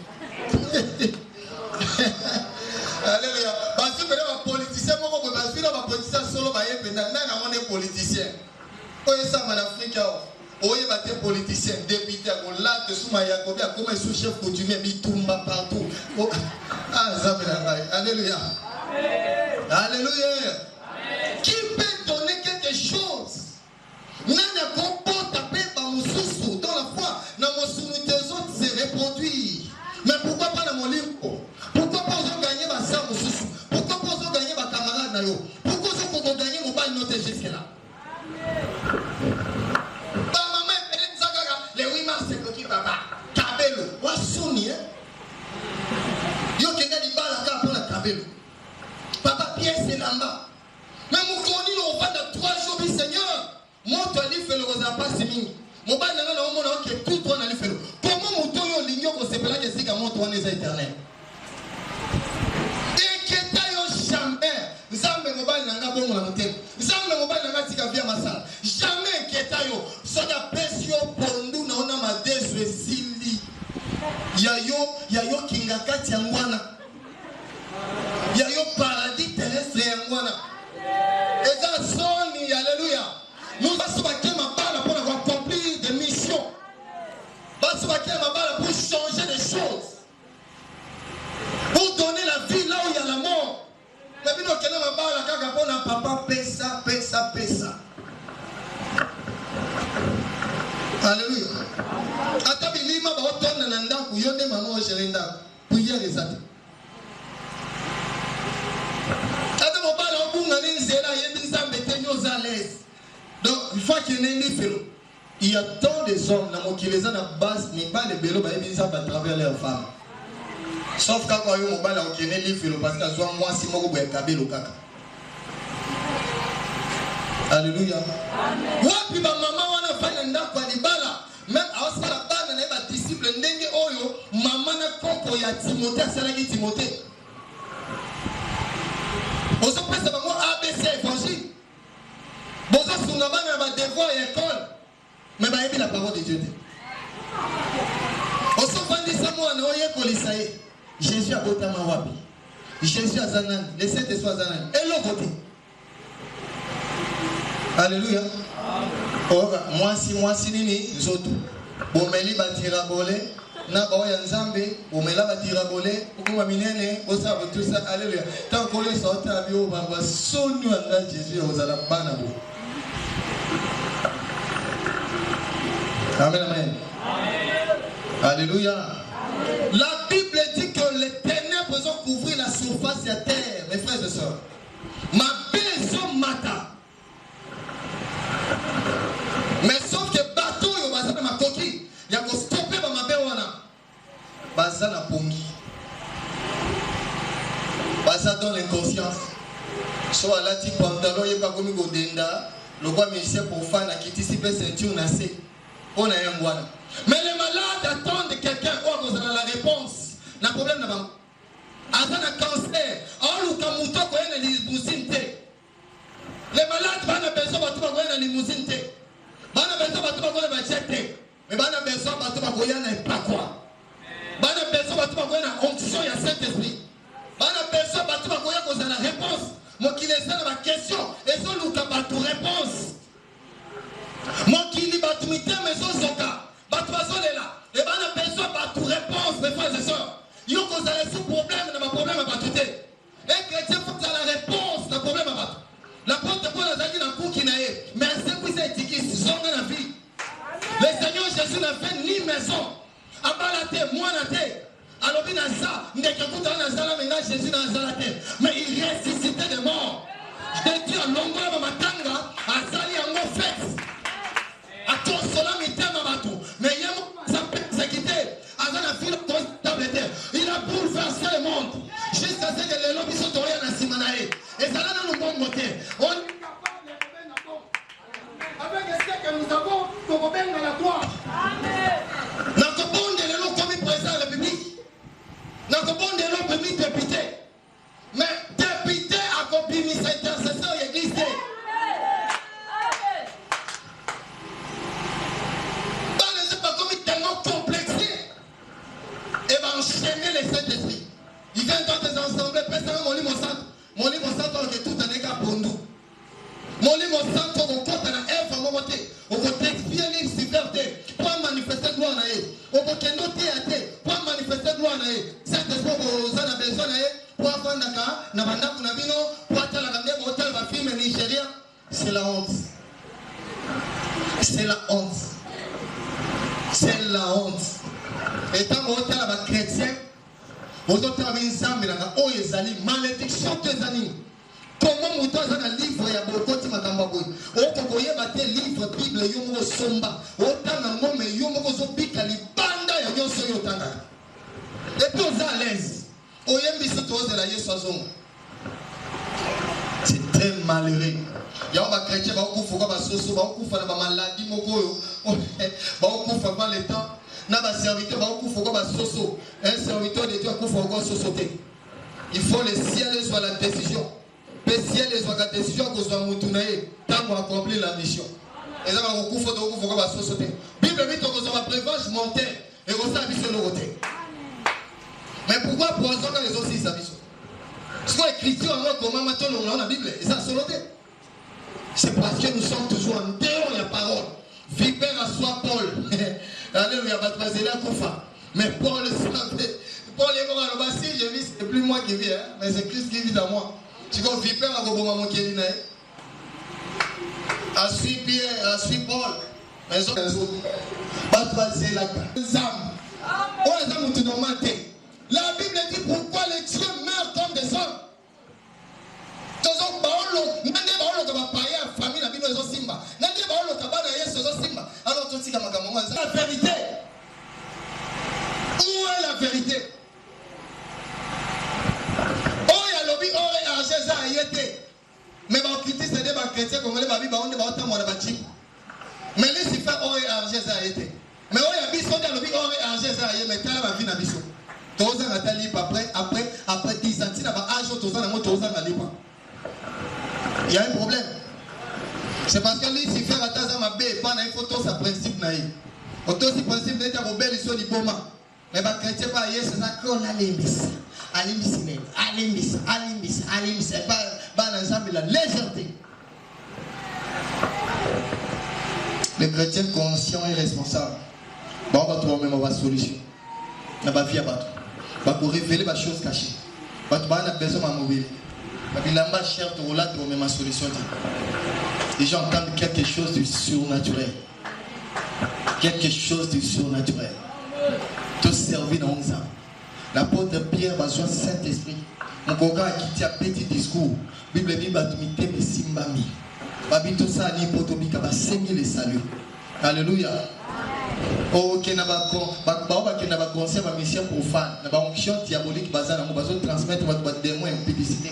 S1: capacité à voler, sous ma Yacobi, à comment sous chef coutumier, bitumba partout. Ah, alléluia. Alléluia. Qui peut donner quelque chose? Nana comporte taper par mon sous dans la foi, dans mon soumis des autres se reproduit. Mais pourquoi pas dans mon livre? Pourquoi pas vous gagner ma soeur mon sous? Pourquoi pas vous gagner ma camarade nayo? Pourquoi vous gagner mon bail noté jusqu'à là? Les 8 mars, c'est qui papa? Kabelo, Wassouni, hein? Yo kenda di bala ka pour la Kabelo. Papa Pierre c'est là-bas. Mais mon coni on va dans 3 jours du Seigneur. Mon toi li fait le rosa pas simi. Mon ba nanga na mona que tout toi na li fait. Comment mon toi yo ligno ko sepela que sika mon toi les éternel. Et que ta yo jamais. Nzambe mo ba nanga bon na motem. Nzambe mo ba nanga tika via masala. Jamais que ta yo soda pesio pondu na ona madesu esili. Yayo kingakati yangwana. Yayo paradis terrestre yangwana. Et ça sonne, alléluia. Nous allons ma balle pour avoir accompli des missions. Nous allons ma balle pour changer des choses. Pour donner la vie là où il y a la mort. Mais nous allons ma balle pour un papa pesa. Alléluia. Atabilima ba otona na ndaku yonde mama o sherenda. Puya resate. Ata mo bala obunga ni nzela yebi nzambe tenyo za l'aise. Donc une fois qu'il est né félo, il y a tant de hommes dans mon kileza na base n'est pas les bélo ba yebi nzambe à travers leurs femmes. Sauf quand yo mo bala o kene li félo parce que soit moi si moko boye kabelo kaka. Alléluia. Amen. Wapi ba mama wana fanya ndako alibala. Même à la bande na ba disciple ndenge oyo mama na koko ya Timothée asalaki Timothée. Ozo pesa bango ABC évangile. Bozo sunga bana ba devoir à école. Mais ba yebi la parole de Dieu. Ozo fandisa mwana oye polisaye. Jésus a botama wapi. Jésus a zanan, les saints de soi zanan. Et l'autre côté. Alléluia. Moi si nini zoto. Bomeli batira bolé. Na ba ya nzambe, bomela batira bolé. Ukuma minene, osa tout ça. Alléluia. Tant qu'on les sorte à bio baba sonu anga Jésus ozala bana bo. Amen amen. Alléluia. La Bible dit que les ténèbres ont couvert la surface de la terre, mes frères et sœurs. Ma maison mata. Mais sauf que bateau yo bazana ma coquille, ya ko stopper ba mabe wana. Bazana pongi. Bazana dans l'inconscience. So alati pantalon yeba komi godenda, le roi musicien pour fan a quitté si peu ceinture na se. On a un wana. Mais les malades attendent quelqu'un où vous avez la réponse. Na problème na ba. Azana cancer, on luka muto ko ena limousine te. Les malades bana besoin batu ba ko ena limousine te. Bana besoin batu ba ko ena chete. Mais bana besoin batu ba ko ena pas quoi. Bana besoin batu ba ko ena onction ya Saint-Esprit. Bana besoin batu ba ko ena la réponse. Moi qui les a ma question et so luka batu réponse. Moi qui li batu mité mais so zoka. Batu bazolela. Et bana besoin batu réponse mes frères et sœurs. Yo ko za les problème na ma problème ba tuté. Et chrétien faut que la réponse na problème ba. La porte pour la zaki na kuki na ye. Mais c'est quoi cette équipe zonga na vie. Le Seigneur Jésus n'a fait ni maison. Abalate moi na te. Alors bien ça, ndeke kuta na zala menga Jésus na zala te. Mais il ressuscité des morts. Et Dieu longola ba matanga azali yango fait. Atosola mitema batu. Mais yemo ça peut s'quitter. Azana filo tablette. Il a bouleversé le monde. Jusqu'à ce que les lobbies sont tombés dans Simanae. Et ça là dans le bon côté. On est capable de revenir à toi. Avec ce que nous avons, nous revenons à la gloire. Amen. Nous avons des lots comme président de la République. Nous avons des lots comme député. Mais député a copié ses intercesseurs et l'église. Et va enchaîner les Saint-Esprit. Il vient dans tes ensembles, personne mon lit mon centre que tout en est pour nous. Mon lit mon centre on compte à la F à mon côté. On va t'expier les libertés. Pour manifester gloire okokendo te ate pour manifester gloire na ye Saint-Esprit boza na besoin na ye pour avandaka na bandako na bino pour atalaka nde botala bafilme Nigeria. C'est la honte. C'est la honte. C'est la honte. Et tant que tu es chrétien, vous avez une malédiction de années. Comment vous avez un livre, il y a beaucoup de choses. Vous avez un livre, Bible, vous avez somba. Vous avez un moment, vous avez banda, et puis vous êtes à l'aise. Vous avez la c'est très malheureux. Il y a des chrétiens qui ont fait des maladies, le temps. Un serviteur de Dieu il faut le ciel soit la décision. Le ciel soit la décision que soit moutonaye tant qu'on accomplit la mission. Et ça va beaucoup faut Bible dit que ça va prévenir monter et ça va sur le côté. Mais pourquoi poison quand les aussi ça mission? Ce qu'on écrit en mode comment maintenant on a la Bible et ça sur le côté. C'est parce que nous sommes toujours en dehors de la parole. Vipère à soi Paul. Alléluia, mais Paul savait. Paul est mort à l'obassi, je vis, c'est plus moi qui vis, hein, mais c'est Christ qui vit en moi. Tu vois, Vipère à Goboma Mokelina. À suivre Pierre, à suivre Paul. Mais les autres. Batvaser la zam. Oh, les hommes ont une la Bible dit pourquoi les dieux meurent comme des hommes. La vérité. Où est la vérité? Oh, il y a lobby, oh, il y a Jésus à y être. Mais on critique ces débats chrétiens comme les babis, on débat autant mon abattu. Mais les si fait oh, il y a Jésus à y être. Mais oh, il y a bisou, il y a lobby, oh, il y a Jésus à y être. Mais t'as la vie na bisou. Tous les ans, après 10 ans, si tu as un âge, tous les ans, il y a un problème. C'est parce que lui, s'il fait la tasse à ma baie, pas il faut tout ce principe. Autant ce principe d'être un rebelle, il est bon. Mais les chrétiens, c'est ça qu'on a l'imbiss. Alimbis. Pas l'ensemble de la légèreté. Les chrétiens conscients et responsables, on va trouver même une solution. On va faire battre. On va révéler les choses cachées. On va besoin de mobile. Il a cher de là trouver ma solution. Les gens entendent quelque chose de surnaturel. Quelque chose de surnaturel. Tout servi dans 11 ans. L'apôtre Pierre va jouer Saint-Esprit. Mon coca a quitté un petit discours. Bible dit batumité mais simbami. Babito ça ni potobika ba semi les salut. Alléluia. Oh kenaba kenaba conseil ma mission profane. Na ba onction diabolique bazana mo bazo transmettre votre démon en publicité.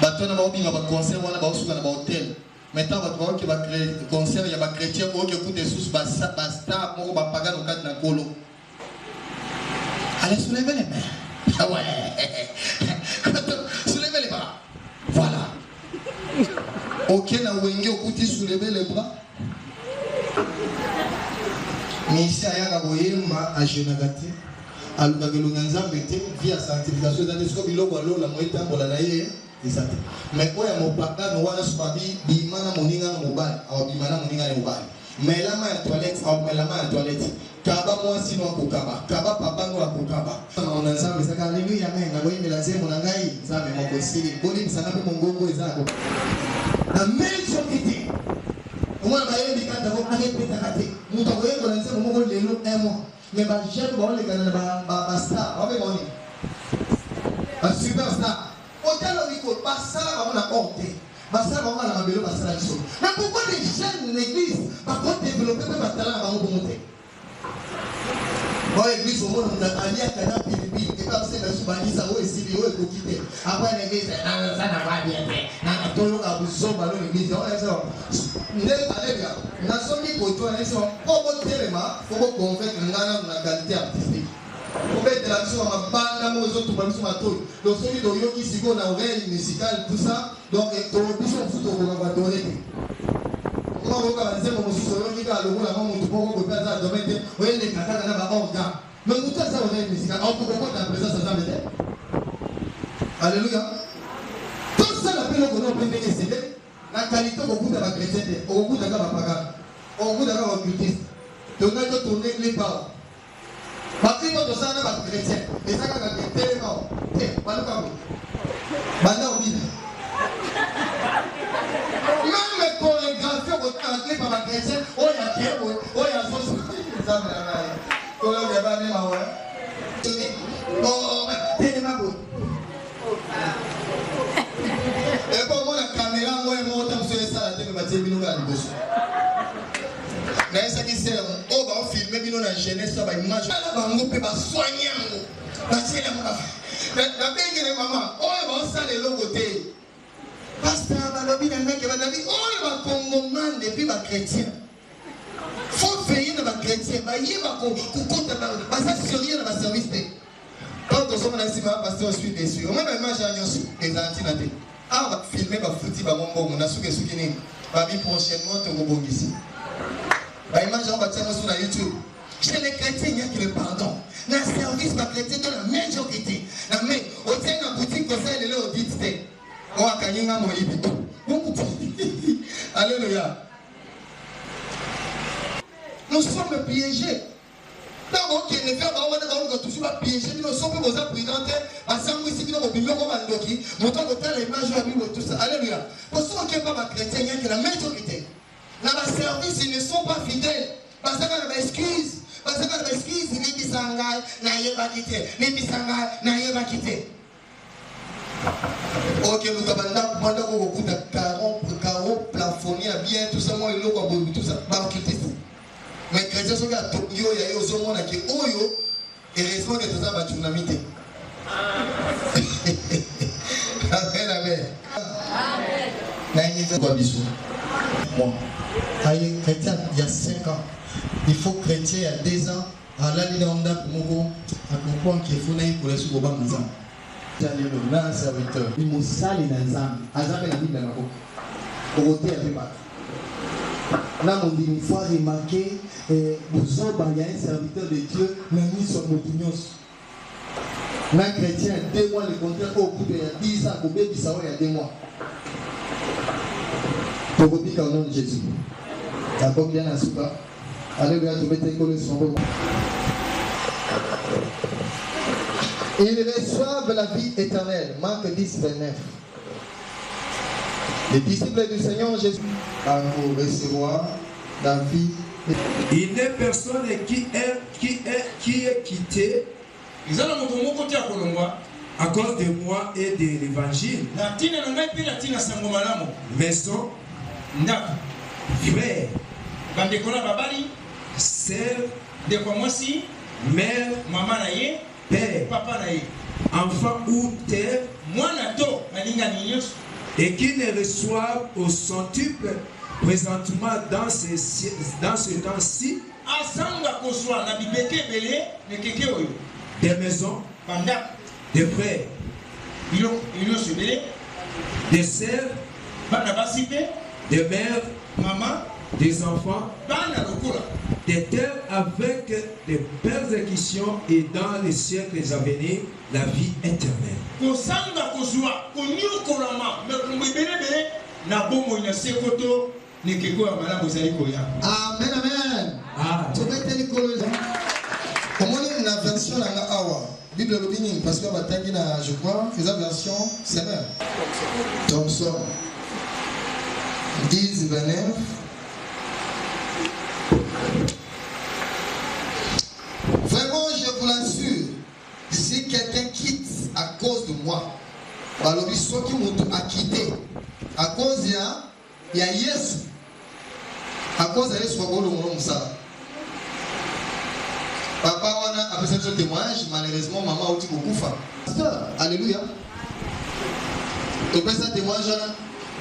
S1: Bato na ba obi ma ba conseil wana ba osuka na ba hôtel. Maintenant bato qui va créer concert ya ba chrétien ko qui écoute des sous ba star mo ba paga no cadre na kolo. Allez soulevez les mains. Ah ouais. Soulevez les bras. Voilà. Ok, na wenge okuti soulever les bras. Mais ici à Yagaboyema à Genagate, à Lugagelunganzambete, via sanctification, dans les scopes, il a la moitié de la naïe. Mais quand il y a mon papa, nous avons suivi Bimana Moninga Mobile, ou Bimana Moninga Mobile. Mais la main à toilette, ou la main à toilette. Kaba moi sinon Kokaba, Kaba papa nous à Kokaba. On a ensemble, ça a alléluia, mais la voix me l'a dit, mon angaï, ça me m'a possible. Bolim, ça n'a pas mon gogo et ça. La même chose qui dit. Moi, je vais arrêter de rater. Nous avons commencé à me dire un mois. Mais je vais vous dire que star, un superstar. Autant le ça on a honte. Ça on a vélo, ça mais pourquoi les jeunes de l'église par contre développer même talent avant de monter? Bon, l'église au monde, on a allié à Canada, et pas c'est la soubanise à eux et Silio et Kokité. Après l'église, ça n'a pas bien fait. Tout le monde a besoin de l'église. On est là. Nous sommes pour toi, nous sommes pour votre élément, pour convaincre la qualité artistique. Pour mettre la mission à ma bande, aux autres, pour nous à tout. Donc, celui de Yoki Sigo, on a oreille musicale, tout ça. Donc, pour le bishop, on va adorer. Comment vous allez dire que vous allez dire que vous allez dire que vous allez dire mais vous ça oreille musicale. On peut comprendre la présence de Zambé. Alléluia. Tout ça, la peine qu'on a pris des CD, la qualité au bout de la chrétienté, au bout de la paga, au bout de la occultiste. Donc, on a tourné les paroles. Bakri ko to sana ba chrétien. Et ça quand même tellement. Pas le banda obina. Même les chorégraphies au temps par la chrétien, oh il y a bien, oh il y a sauce. Ça me l'a dit. Quand on est pas même à ouais. Oh, tellement beau. Et pour moi la caméra moi moi tant sur ça la télé va dire bino ga liboso. Mais ça qui sert, on va filmer bino na jeunesse ça va image. Là bango pe ba soigner ngo. Na tiela mo. La belle maman, on va ça les logo côté. Pasteur balobi na mec va dire on va congomais depuis ba chrétien. Faut veiller dans ba chrétien, ba yeba ko compte ba ça sérieux dans ba service. Quand on sommes dans le cinéma, pasteur, je suis déçu. Au moins, image à Nyosu, les Antinate. Ah, on va filmer, on va foutre, on a souké soukini. Va bien prochainement, tu vas bon ici. Bah, image, on va tirer sur la YouTube. Chez les chrétiens, il y a qui le pardon. Dans le service, les chrétiens, dans la majorité. Mais, au sein de la boutique, comme ça, il est là, au dit, on va gagner un moyen de tout. Alléluia. Nous sommes piégés. Donc, ok, les frères, on va toujours piéger, nous sommes aux apprenantes, à Saint-Louis, nous sommes au bureau, nous sommes au l'image de la Bible, tout ça. Alléluia. Pour ceux qui ne sont pas chrétiens, il y a la majorité. Dans le service, ils ne sont pas fidèles. Parce qu'on a des excuses. Parce qu'on a des excuses, ils disent Sangai, n'ayez pas quitté. Même Sangai, n'ayez pas quitté. Ok, nous avons beaucoup de carreaux plafonnés, bien, tout ça, moi, tout ça, mais les chrétiens sont à Tokyo, il y a eu au monde qui est Oyo, et heureusement que tout ça va tournamiter. Amen, amen. Moi, chrétien, il y a 5 ans. Il faut chrétien, il y a 2 ans. À la ligne d'Onda, à comprendre qu'il faut naître pour les sous-bobas ensemble. C'est un serviteur. Il m'a salé dans les âmes. Azam est la Bible dans la boucle. Pour ôter un peu mal. Là, on dit une fois remarqué, il y a un serviteur de Dieu, mais nous sommes opinions. Un chrétien, 2 mois, le contraire, au bout de 10 ans, au bébé, ça va, il y a 2 mois. Pour vous dire au nom de Jésus. D'accord, bien, n'est-ce pas? Alléluia, tu mettez le son. Ils reçoivent la vie éternelle. Marc 10, 29. Les disciples du Seigneur Jésus à vous recevoir la vie.
S2: Il n'est personne qui est quitté à cause de moi et de l'évangile. Maison, frère, sœur, mère, père, enfant ou terre, et qui ne reçoivent au centuple présentement dans ce temps-ci des maisons, des frères, des sœurs, des mères, des enfants, des terres avec des persécutions et dans les siècles à venir la vie éternelle.
S1: Amen, amen. Tu peux te dire comment on a version dans la Awa Bible l'opinion parce qu'on va taguer dans je crois la version c'est même Thompson 10 29. Vraiment, je vous l'assure, si quelqu'un quitte à cause de moi, alors il soit qui m'a quitté à cause de Yesu, à cause de Yesu, papa on a fait ce témoignage, malheureusement maman a dit beaucoup fa. Pasteur, alléluia. Tu fais ça témoignage là.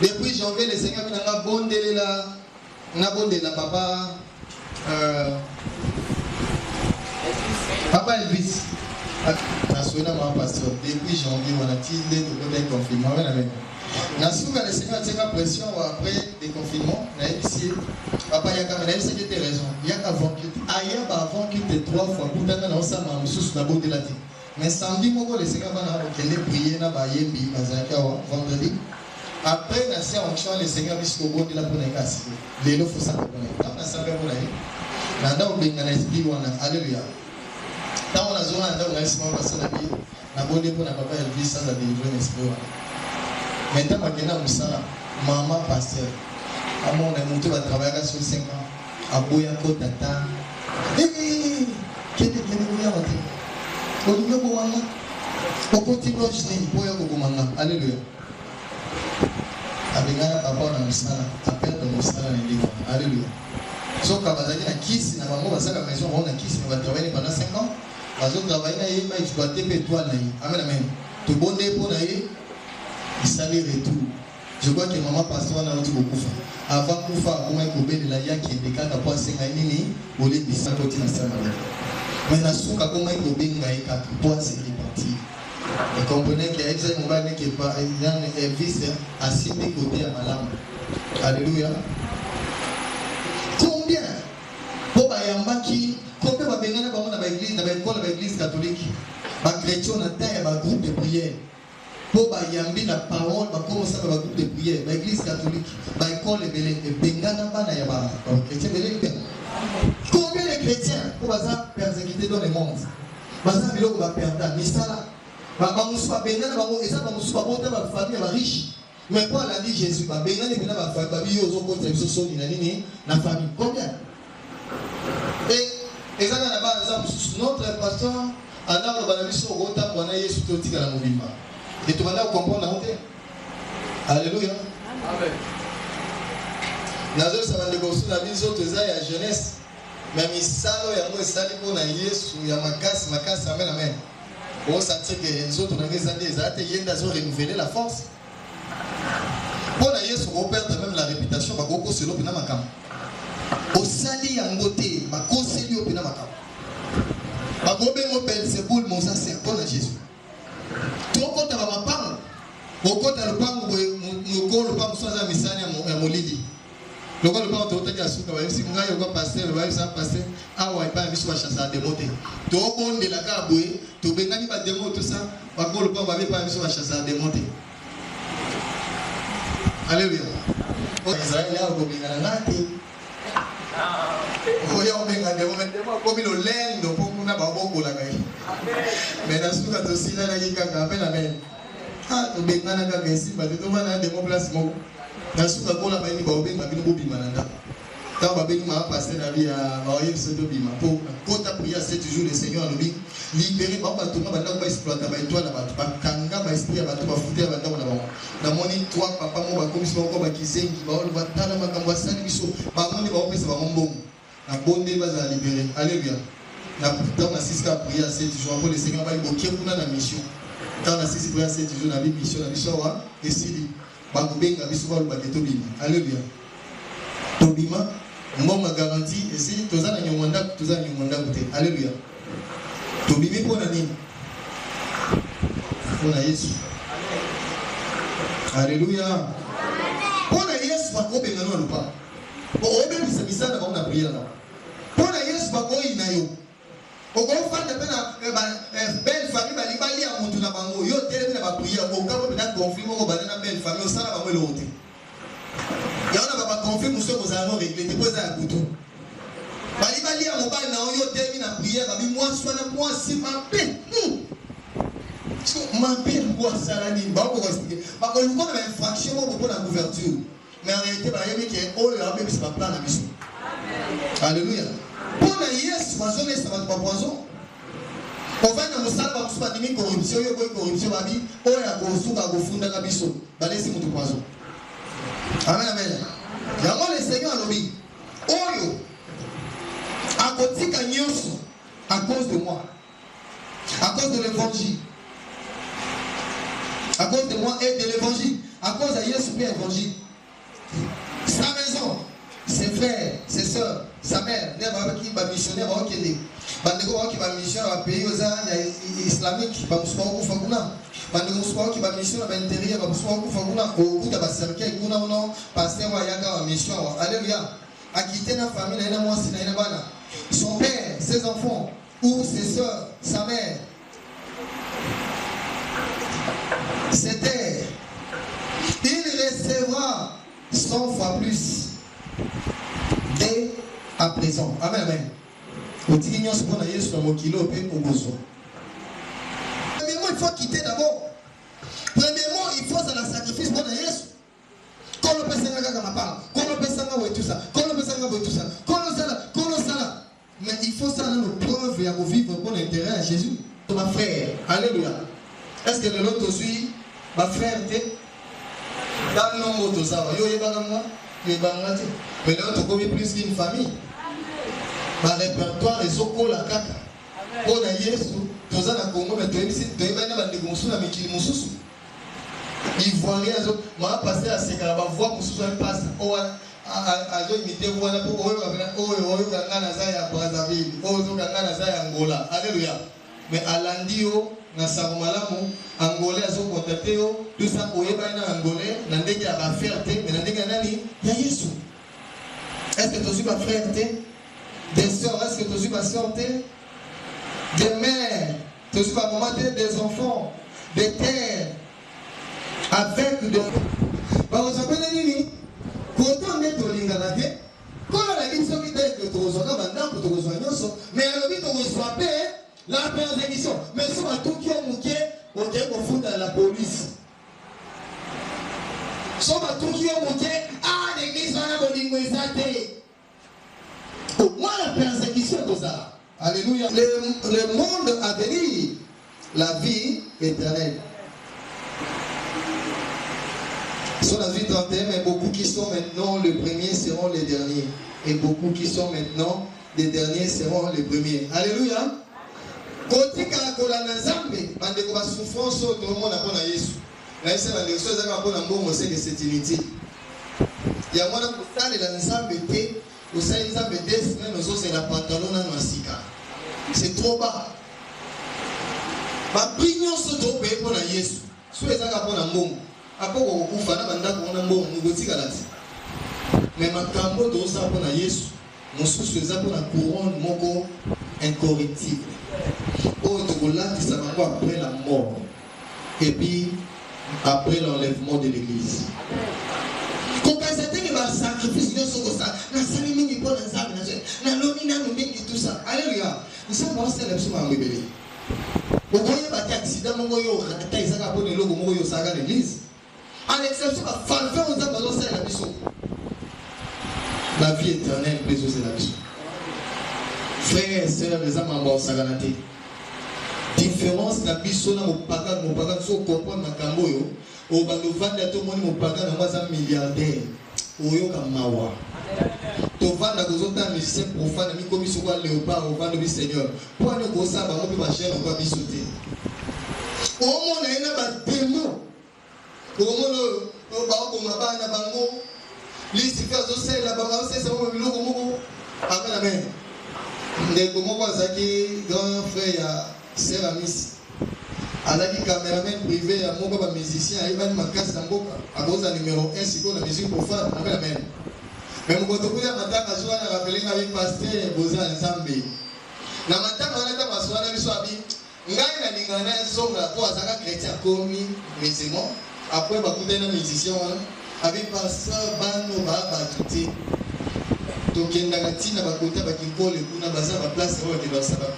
S1: Depuis janvier, le Seigneur m'a bondé là, papa. Papa Elvis. Depuis janvier, on a tiré le confinement. Nasuka le Seigneur a tiré la pression après le confinement. Papa Yaka, il y a raison. Yaka avant qu'il te 3 fois pour t'amener dans sa main, sous la beauté là. Mais samedi, le Seigneur va prier dans Bayembi, vendredi. Après la séance, le Seigneur va se reposer là pour les casser. Les lots, il faut ça. Quand on a ça, on a ça. Alléluia. zone à la race, on va s'en aller. La bonne pour la papa Elvis sans la délivrer l'espoir. Maintenant, maintenant, nous sommes maman pasteur. À mon amour, va travailler sur 5 ans. À Boyako Tata. Qu'est-ce que vous avez? Olivier Boumanga. Au continue à jouer Boyako Boumanga. Alléluia. Abengana papa na musala, appel de musala na livre. Alléluia. So kabazaki na kisi na bango basaka maison on na kisi on va travailler pendant 5 ans. Bazo travailler na yé ba exploiter pétrole na yé. Amen amen. To bonde pour na yé. Il s'allait retour. Je crois que maman pasteur na notre beaucoup fa. Avant kufa comment ko be de la yaki de kata pour 5 ans nini, bolé bisa côté na sama. Mais na souka comment ko be ngai ka pour c'est reparti. Vous comprenez qu'il y a un moment qui est pas un vice à 6 côtés à Malam. Alléluia. Combien pour Bayamba qui combien va venir dans l'église catholique, les chrétiens ont un groupe de prière. Pour Bayambi la parole, va commencer à un groupe de prière. L'église catholique, l'école et Bengana Banayaba. Combien de chrétiens pour ça persécuter dans le monde? Baza biloko va perdre misala. Bamusuba bengana bango eza bamusuba bota ba famille ba riche. Mais pour la vie Jésus ba bengana bina ba famille ba biyo zo kota biso soni na nini na famille. Combien? Et ezanga na ba za notre pasteur ana ba na biso kota mwana Yesu totika na mobimba. Et tu vas là comprendre la honte. Alléluia. Amen. Nazo sa bande gosu na biso toza ya jeunesse. Mais misalo ya mo esali pour na Yesu ya makasi amen amen. On sentit que les autres ont renouveler la force. Pour la Yesu, on perd même la réputation. Bakoko c'est l'opina makam. Au sali angoté, bakose li opina makam. Bakobe mo Belzebul mon ça c'est pour la Jésus. Tout compte va mapam. Au compte le pam le pam soit misani ya molidi. Le gars le pam to taki asuka ba yisi ngai yo passer ba yisi passer awa ipa biso ba chassa démonter. To bonde la ka boye to bengani ba démo tout ça ba ko le pam ba pas biso ba chassa démonter. Alléluia. O Israël ya ko bengana ngati. O ya benga démo ko bino lendo po kuna ba boko la kai. Mais na suka to sila na yika amen amen. Ah to bengana ka gesi ba to bana démo place mo. Nasuka kola ba ni ba obenga bino bobima nanda. Quand babeli ma passer la vie à voyer ce bobima pour quand tu prier 7 jours le Seigneur a lui libérer ba tout ba ndako ba exploiter ba étoile ba ba kanga ba esprit ba tout ba fouter ba ndako na ba. Na moni toi papa mo ba commission ko ba kisengi ba ba tala makambo sali biso ba moni ba opesa ba mbongo. Na bonde ba za libérer. Alléluia. Na pourtant na siska prier 7 jours pour le Seigneur ba iboké kuna na mission. Quand na siska prier 7 jours na mission na mission wa esili. Bakubenga biso ba baketo bima. Alléluia. Tobima mbonga garantie et si tozana nyonda kote. Alléluia. Tobimi pona nini? Pona Yesu. Alléluia. Pona Yesu bakobenga no lupa. Bo obe bisa na ba prière na. Pona Yesu bakoyi na yo. Ogo fanda pena belle famille ba libali ya mutu na bango yo tele na ba prière ko ka pena conflit mo ba na belle famille o sala ba mo lote. Ya ona ba conflit muso ko za no régler te poza ya kutu. Ba libali ya mobali na yo tele na prière ba bi moi swana moi si ma pe. So ma pe ko sala ni ba ko expliquer. Ba ko luko na infraction mo ko na couverture. Mais en réalité ba yemi ke o ya be bisa plan na biso. Alléluia. Pour la yes, ma zone est ça va pas poison. On va dans le salle pour se faire corruption, yo corruption babi, o ya ko suka ko funda kabiso. Balesi mutu poison. Amen amen. Yango le Seigneur lobi. Oyo akotika nyoso à cause de moi. À cause de l'évangile. À cause de moi et de l'évangile, à cause de Jésus et l'évangile. Sa maison, ses frères, ses soeurs, sa mère, ne va qui va missionner va okende. Bandeko qui va missionner va pays aux islamiques, va musuba ku fakuna. Bandeko musuba qui va missionner va intérieur va musuba ku fakuna. Au bout de ba cercle kuna uno pasteur wa yaka va mission. Alléluia. A quitté la famille na moi si na bana. Son père, ses enfants ou ses soeurs, sa mère. Cette terre, il recevra 100 fois plus dès à présent. Amen, amen. Au tignon, c'est pour Yesu na mokilo pe ogozo. il faut quitter d'abord. Premièrement, il faut un sacrifice pour Jésus. Quand on peut s'engager comme papa, quand on peut s'engager tout ça, quand on peut s'engager tout ça, quand on ça. Mais il faut ça dans nos preuves et à vivre pour l'intérêt à Jésus. Ma frère, alléluia. Est-ce que l'autre suit ma frère dans le nombre de ça, mais l'autre commis plus qu'une famille. Ma répertoire est au la caca. On a Yesu, tous à Congo, mais tu es Ivoirien, je vais passer à ce qu'on va voir pour ce passe. Alléluia. Mais à l'Andio, na Saromalamu, Angolais a contacté, tout ça pour y aller Angolais, n'andé a ma fierté, mais n'andé nani, il y a Yesu. Est-ce que tu suis ma fierté? Des soeurs, est-ce que tu suis ma fierté? Des mères, tu suis ma maman, des enfants, des terres, avec de. Bah, vous savez, Nini, pourtant, on est au Lingalate, quand on a dit que tu reçois maintenant, que tu reçois Nyoso, mais à l'objet, tu reçois la persécution. Mais si on a tout qui est mouqué, on est confus dans la police. Si on a tout qui est mouqué, ah, l'église va avoir une moi, la persécution, c'est ça. Alléluia. Le monde a venir, la vie éternelle. Sur la vie 31, mais beaucoup qui sont maintenant les premiers seront les derniers. Et beaucoup qui sont maintenant les derniers seront les premiers. Alléluia. Côté Karakola Nazambe, bandeko ba souffrance tout le monde a pour Jésus. Là c'est la leçon ça va pour Nambo, c'est que c'est inutile. Il y a moi pour ça les Nazambe té, au sein des Nazambe des semaines nous c'est la pantalon na masika. C'est trop bas. Ba pignon so to pe pour Jésus. Soit ça va pour Nambo. Après on kufa na banda pour Nambo, nous gotika là. Mais makambo to ça pour Jésus. Mon souci c'est pour la couronne moko incorruptible. Oh, ça va après la mort et puis après l'enlèvement de l'église. Quand c'était un sacrifice, tout ça. Alléluia. Nous sommes passés à l'église. Vous voyez un accident, l'église. En exception, la vie éternelle, c'est la mission. Frères et sœurs, les âmes en bas, saganaté. Différence na biso na mopaka so comprendre makambo yo o bando vanda to moni mopaka na mwaza milliardaire oyo kamawa to vanda kozota musicien profane mi komi so kwa léopard o vanda bi seigneur pour ne ko sa ba mo pe ba cher ko biso te o mo na ina ba demo o mo no ba ko mabana bango lisifa zo sela ba ba se mo biloko moko amen ndeko moko azaki grand frère ya Céramis. Alaki caméraman privé à mon papa musicien, il va me casser dans boca. À cause de numéro 1, c'est quoi la musique pour faire? Amen. Mais mon pote, vous avez matin à jouer à la rappelée avec pasteur Boza Nzambe. Na matin, on a été à soir avec Swabi. Ngai na lingana zonga pour azaka chrétien komi musulman. Après, bah couper un musicien avec pasteur Bano Baba Tuti. Donc il y a une côté qui colle et la place où va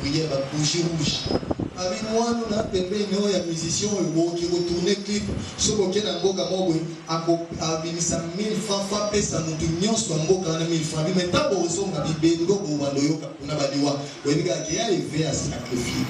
S1: prier va bouger rouge. Avec moi nous avons des musiciens qui retournent clip sur lequel on a à 1000 francs pesa nous tous sur mboka na 1000 francs mais tant que on a bibendo ko wandoyo on a badiwa on a qui a élevé à sacrifier.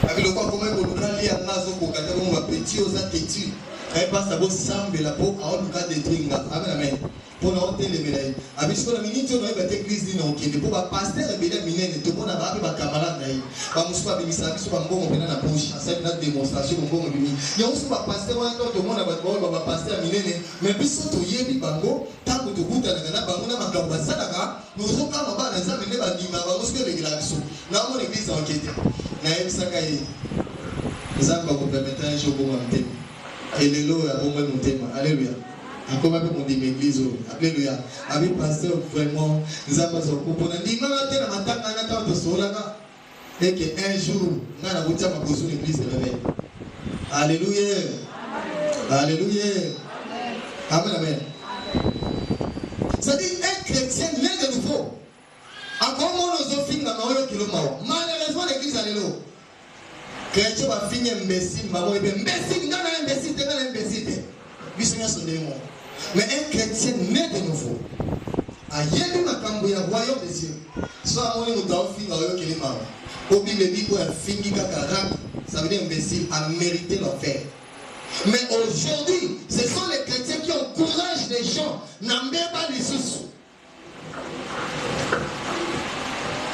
S1: Avec le quoi comment on a lié à nazo ko kata on va petit aux attitudes et passe à beau sambe la peau à on cas détruire amen. Pour nous ôter les médailles. Avec ce qu'on a mis, on a été église dit non, qui est pour pas passer les médailles minères, tout le monde a appris ma camarade naïf. Pas mon soir, mais ça, c'est pas bon, on vient dans la bouche, à cette démonstration, on va me dire. Il y a aussi pas passer, on a tout le monde a va passer à minère, mais puis surtout, il y a des bango, tant que tu goûtes à la bango, on a ma gamba salaka, nous avons quand on va dans un mineur, on va nous faire les glaçons. Là, mon église enquête. Naïf Sakaye. Nous avons complémenté un jour pour mon thème. Et les lots à bon mon thème. Alléluia. Encore même mon église, alléluia. Avec pasteur vraiment, nous avons compris. Nous et qu'un jour, nous avons besoin de l'église de réveil. Alléluia. Alléluia. Amen. Amen. C'est-à-dire un chrétien né de nouveau. Encore moins nos offres dans le kilomètre. Malheureusement, l'église, alléluia. chrétien va finir imbécile, maman est imbécile, non, imbécile, t'es pas imbécile. Mais un chrétien né de nouveau. A yéli makambo ya royaume des cieux. Soit moi nous t'en fin royaume qui est mort. Au Bible dit pour un fingi kakarak, ça veut dire imbécile a mérité l'enfer. Mais aujourd'hui, ce sont les chrétiens qui encouragent les gens n'embêtent pas les sous.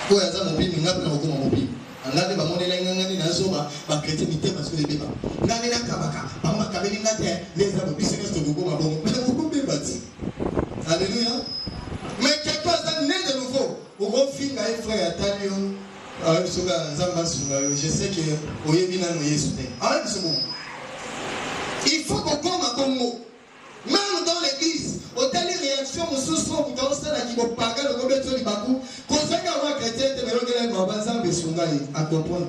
S1: Pour ça mon bible n'a pas encore mon bible. Angade ba monela ngangani na zoba ba chrétien mité parce que les bébés. Ngani na kabaka, mama kabeli ngate les abo business to go ma bon. Mais vous pouvez bâtir. Alléluia. Mais quelque chose né de nouveau. Au gros film avec frère Atalio, je sais que Oyebina nous y soutient. Il faut qu'on come à Congo. Même dans l'église, au telle réaction, nous souffrons pour qu'on s'en qui vont pagar le gobierno de Bakou. Quand on a un chrétien, tu me regardes à comprendre.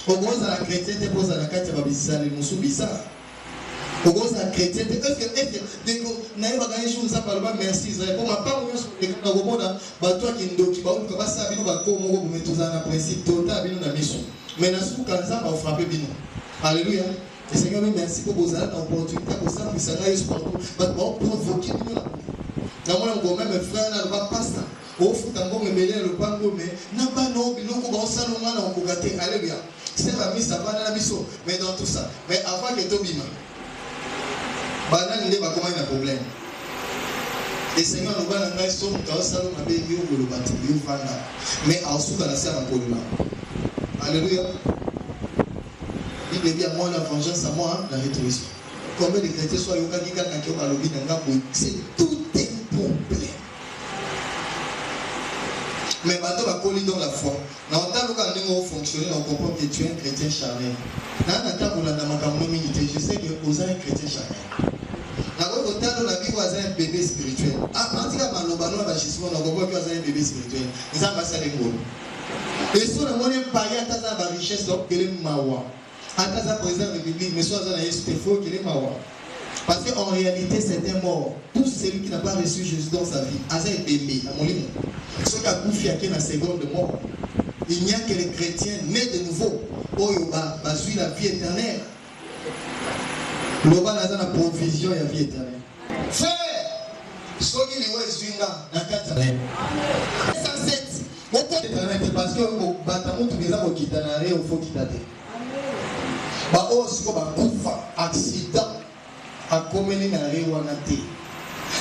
S1: Au gros, à la chrétienne, tu poses à la carte, tu vas bizarre, les moussous bizarres. Au gros, à la chrétienne, est-ce que naïe va gagner chose, ça parle pas merci Israël. Pour ma part, on est au monde, toi qui nous qui va où comment ça vient va comment vous mettez dans un principe total, bien dans la mission. Mais dans ce cas là, va frapper bien. Alléluia. Et Seigneur, merci pour vos aides, l'opportunité pour ça, mais ça va être partout. Va provoquer bien là. Dans mon angle, même frère, là, va passer. Au foot, en bon, me mêler le pango, mais n'a pas non, mais nous, on s'en a en cogaté. Alléluia. C'est la mise, ça va dans la mission. Mais dans tout ça. Mais avant que tu bima. Banane ne va comment il y a un problème. Et Seigneur nous va dans la maison, quand ça nous a bien vu le bâtiment, il va là. Mais en dessous, dans la serre, on peut là. Alléluia. Il est bien moi la vengeance à moi, la rétribution. Combien de chrétiens soient yoga qui gagnent qui ont à l'objet d'un gars, c'est tout un problème. Mais bateau va coller dans la foi. Dans le temps où nous fonctionner, on comprend que tu es un chrétien charnel. Dans le temps où je sais que vous êtes un chrétien charnel. Dans le temps où la vie, vous êtes un bébé spirituel. À partir de Malobano, on comprend que vous êtes un bébé spirituel. Nous avons passé les mots. Et sur le moyen pari, à ta richesse, donc, quel est Mawa. À ta président de la République, mais soit dans la Yesu, faux, quel est Mawa. Parce qu'en réalité, c'est un mort. Tout celui qui n'a pas reçu Jésus dans sa vie, a un bébé, à mon livre. Ce qui a confié à la seconde de mort. Il n'y a que les chrétiens nés de nouveau. Oyoba, basui la vie éternelle. L'oba n'a pas la provision de la vie éternelle. Frère, ce qui est le Zwinga, dans 4 années. 107. Parce que au bâtiment, tout les gens qui t'en arrivent, il faut qu'ils t'aident. Bah, oh, c'est comme un coup, accident. À communiquer na réwana té.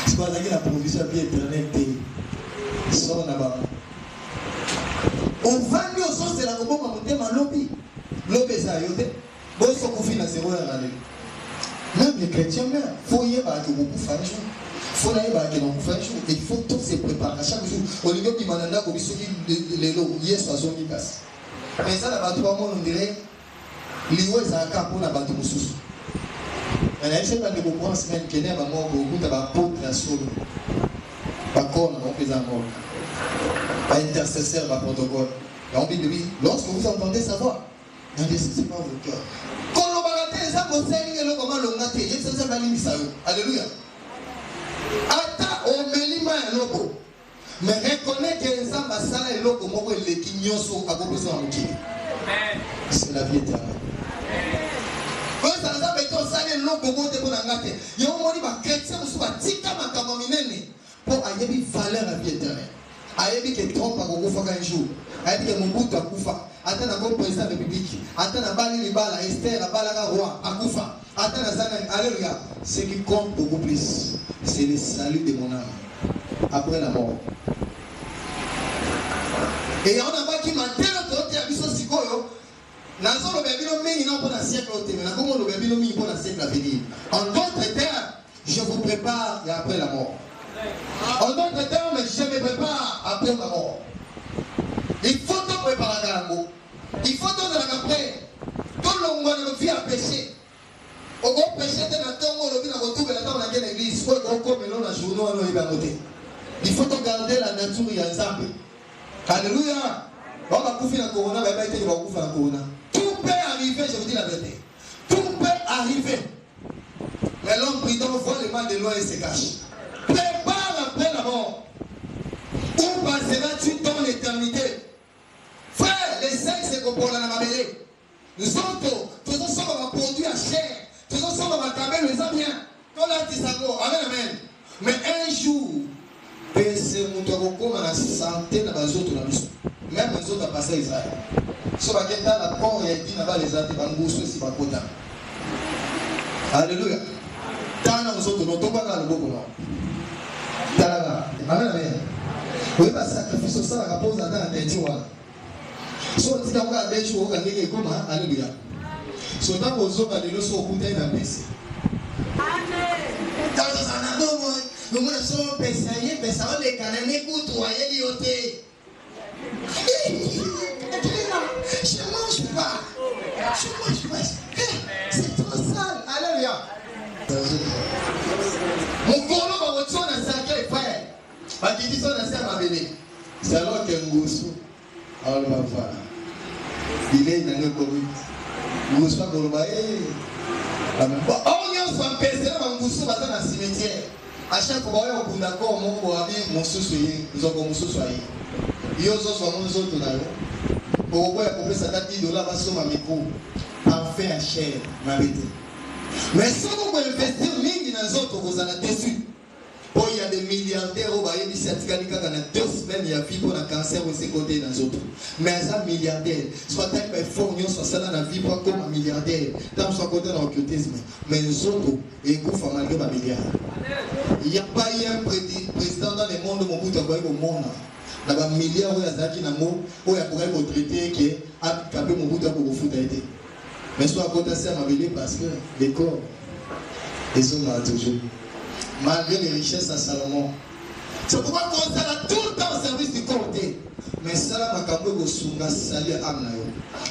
S1: C'est pas ça que la provision de la vie éternelle té. Son là-bas. On va mieux au sens de la combo mamoté ma lobby. Lobby ça yote. Bon so kofi na 0 heure aller. Même les chrétiens même, faut y avoir que beaucoup faire jour. Faut y avoir que beaucoup faire jour. Il faut tout se préparer chaque jour. Au lieu de mananda ko biso ki les lots hier soit zone passe. Mais ça la bateau pas on dirait liwe za ka pour la bateau mususu. Mais je sais pas que beaucoup en semaine qui n'est pas mort beaucoup de apôtres à solo. Pas comme on fait un mort. Pas intercesseur, pas protocole. Et on dit lui, lorsque vous entendez sa voix, n'investissez pas votre cœur. Quand on va rater les âmes, on sait comment l'on a été. Il s'est mal mis. Alléluia. Ata on melima un logo. Mais reconnaît que les âmes basala et logo moko les kinyoso à cause de son outil. C'est la vie éternelle. Quand ça nous a fait tout ça, les logo montent pour la gâter. Il y a un moment où les chrétiens sont tika makamominene pour ayebi valeur à la vie éternelle. Ayebi que Trump a gogo faka un jour. Ayebi que Mobutu a kufa. Attends encore président de la République. Attends bali libala Esther balaga roi a kufa. Attends zana alléluia. Ce qui compte beaucoup plus, c'est le salut de mon âme après la mort. Et on a pas qui m'a tellement côté à biso sikoyo. Nazo le bébé mingi non pour la siècle au témoin. Comment le bébé mingi pour la siècle à venir. En d'autres termes, je vous prépare après la mort. En d'autres termes, je me prépare après ma mort. Il faut te préparer à la mort. Il faut te dire après. Tout le monde ne vit à pécher. Au grand péché, tu as le vin à retrouver la table dans l'église. Il faut te garder la nature et l'ensemble. Alléluia. On va couper la corona, mais on va couper la corona. Tout peut arriver, je vous dis la vérité. Tout peut arriver. Mais l'homme prudent voit le mal de loin et se cache. Prépare après la mort. Où passeras-tu dans l'éternité? Frère, les sexe c'est qu'on prend la mamelle. Nous autres, tous ensemble, on va produire à chair. Tous ensemble, on va travailler les hommes bien. Quand là, tu sais, amen, amen. Mais un jour, c'est mon tour comme la santé dans les autres. Même les autres ont passé Israël. Si on va gagner dans la porte, il y a dit là-bas les autres, ils vont aussi pas content. Alléluia. Tant nous autres, nous tombons dans le beau boulot. Amen, amen. Oui, parce que sacrifice, ça va poser dans la tête. Si on dit qu'on va aller jouer, on va gagner comme alléluia. Si on a besoin de nous sur le côté d'un PC. Amen. Dans un abonnement, nous sommes pesayés, mais ça on les canons, écoute, ou aïe, lioté. Je ne mange pas. Je mange pas. C'est trop sale. Alléluia. Mon colo va retourner à sacré frère. Ma qui dit ça dans sa bébé. C'est alors que Ngoussou. Alors ma femme. Il est dans le commun. Ngoussou va golobaye. On y a un PC là, Ngoussou va dans le cimetière. À chaque fois, on a d'accord, mon boabi, mon sous-soyer, nous avons mon sous-soyer. Il y a aussi mon autre là. Pourquoi il y a ça $10 va sur ma micro. Parfait à chair, ma bête. Mais si vous pouvez investir mille dans les autres, vous allez dessus. Oh, il y a des milliardaires au Baye, il y a 2 semaines, il y a vie pour le cancer au côté dans les autres. Mais un milliardaire, soit tel que fort, soit ça dans la vie pour comme un milliardaire, dans son côté dans l'occultisme. Mais les autres, ils couvrent malgré un milliard. Il n'y a pas eu un président dans le monde où on peut au monde. Il y a un milliard où il y a un mot, où il y a un traité qui a capé mon bout pour vous foutre. Mais soit à côté de ça, parce que les corps, ils sont là toujours. Malgré les richesses à Salomon. C'est pourquoi on a tout le temps au service du côté. Mais ça, là, ma campagne au Sunga, salut âme.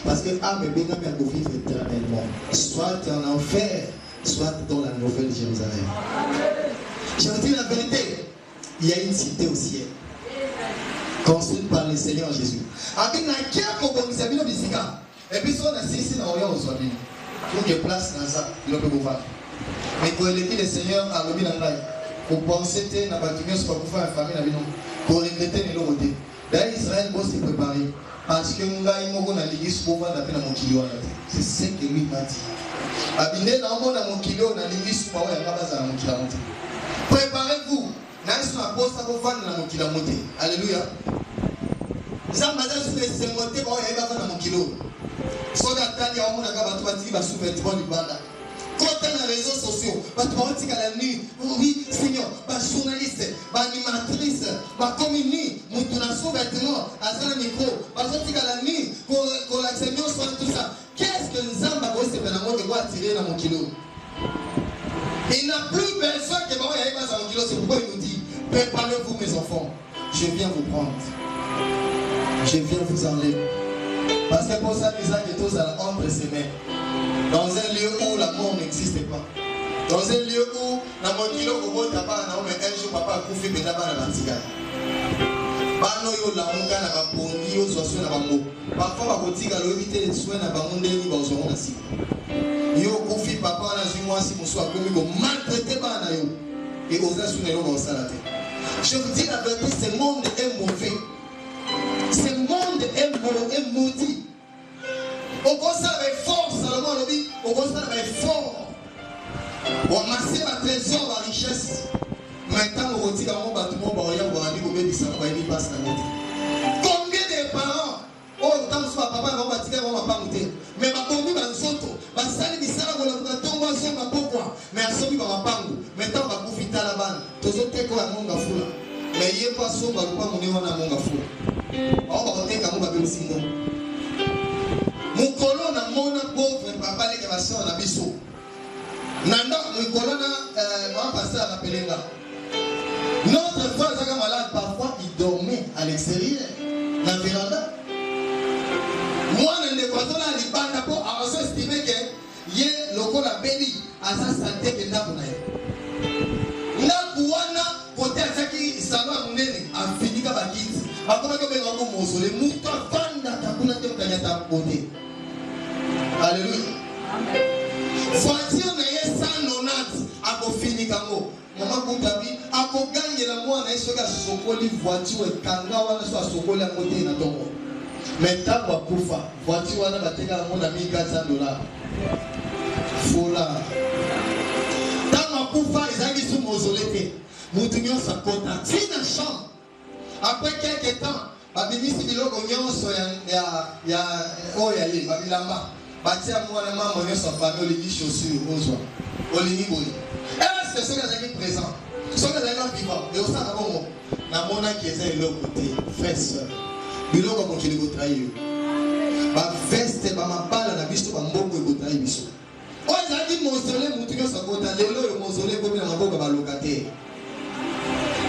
S1: Parce que âme est bien à vivre éternellement. Soit en enfer, soit dans la nouvelle Jérusalem. Je vous dis la vérité. Il y a une cité au ciel. Construite par le Seigneur Jésus. Avec la guerre pour qu'on s'est mis au Bissika. Et puis, si on a ici dans l'Orient, on soit bien. Pour qu'il y ait place dans ça, il peut vous faire. Mais quand il dit le Seigneur a levé dans l'ail, pour penser que na batumia soit pour faire famille na bino, pour regretter les lots. D'ailleurs Israël doit se préparer parce que nous avons mon na l'église pour voir la peine à mon kilo. C'est ce que lui m'a dit. Abindé dans mon na mon kilo na l'église pour voir la base à mon kilo. Préparez-vous. N'a-ce pas poste pour faire na mon kilo. Alléluia. Ça m'a dit que c'est monté pour voir la base à mon kilo. Soit d'attendre à mon agaba tu vas sous-vêtement du banda. Quand dans les réseaux sociaux, tu vas dire à la nuit, oui, Seigneur, journaliste, animatrice, communie, mon sous-vêtement, à un micro, tu vas dire à la nuit, pour la Seigneur soit tout ça. Qu'est-ce que nous avons de attirer dans mon kilo? Il n'a plus besoin que moi aille dans mon kilo, c'est pourquoi il nous dit, préparez-vous mes enfants, je viens vous prendre, je viens vous enlever. Parce que pour ça, Isaac est tous entre ses mains. Dans un lieu où la mort n'existe pas. Dans un lieu où la mokilo au tapa na mais un jour papa a koufi beta ba na batika. Bano yo la muka na ba pondi yo soso na ba mo. Parfois ba kotika lo éviter les soins na ba monde ni ba zo na si. Yo koufi papa na zimwa si muso akomi ko maltraiter ba na yo. Et osa sune lo ba salate. Je vous dis la vérité, ce monde est mauvais. Ce monde est maudit. On constate avec force, Salomon le dit, on constate avec force. On amasse ma trésor, ma richesse. Maintenant, on retire mon bâtiment, on regarde, on dit combien de ça va y passer la moitié. Combien de parents, oh, tant que papa va bâtir, on va pas monter. Mais ma combi va nous autres, va salir, ça va nous tomber sur ma pourquoi. Mais à celui va pas nous. Maintenant, on va profiter à la banne. Tous autres, t'es quoi à mon gafoula. Mais il n'y a pas son, on va pas monter, on a mon gafoula. On va rentrer comme on va faire aussi. Mon colon a mon pauvre papa les cavassons à la biseau. Nanda, mon colon a passé à la pelenga. Notre frère Zaka malade, parfois il dormait à l'extérieur, dans la véranda. Moi, je ne sais pas si il bande pour estimer que y a le col à béni à sa santé que n'a pas. N'a pas côté à qui salon à mon nez a fini comme à quitte. A comment que ben on mose les moutons fanda takuna te kanyata côté. Alléluia. Voiture na yesa nonat a ko fini kango. Maman Koutabi a ko gagner la moi na isoka sokoli voiture kanga wana so sokoli à côté na tongo. Maintenant, on va pouvoir. Voiture, on va payer $1400. Fola. Tant qu'on pouvoir, ils ont mis sous mausolée. Nous tenions sa côte. Si dans la chambre, après quelques temps, babimi si bilo gonyo so ya o ya ye babilamba batia mwana mama yo so famille oli chaussure ozwa oli boyi est-ce que ceux qui sont présents ceux qui sont vivants et au sein de bongo na mona qui est de l'autre côté frère sœur bilo ko kili go trahir ba veste ba mabala na biso ba mbongo go trahir biso o ezaki mausolée mutu yo so kota lelo yo mausolée ko na maboko ba locataire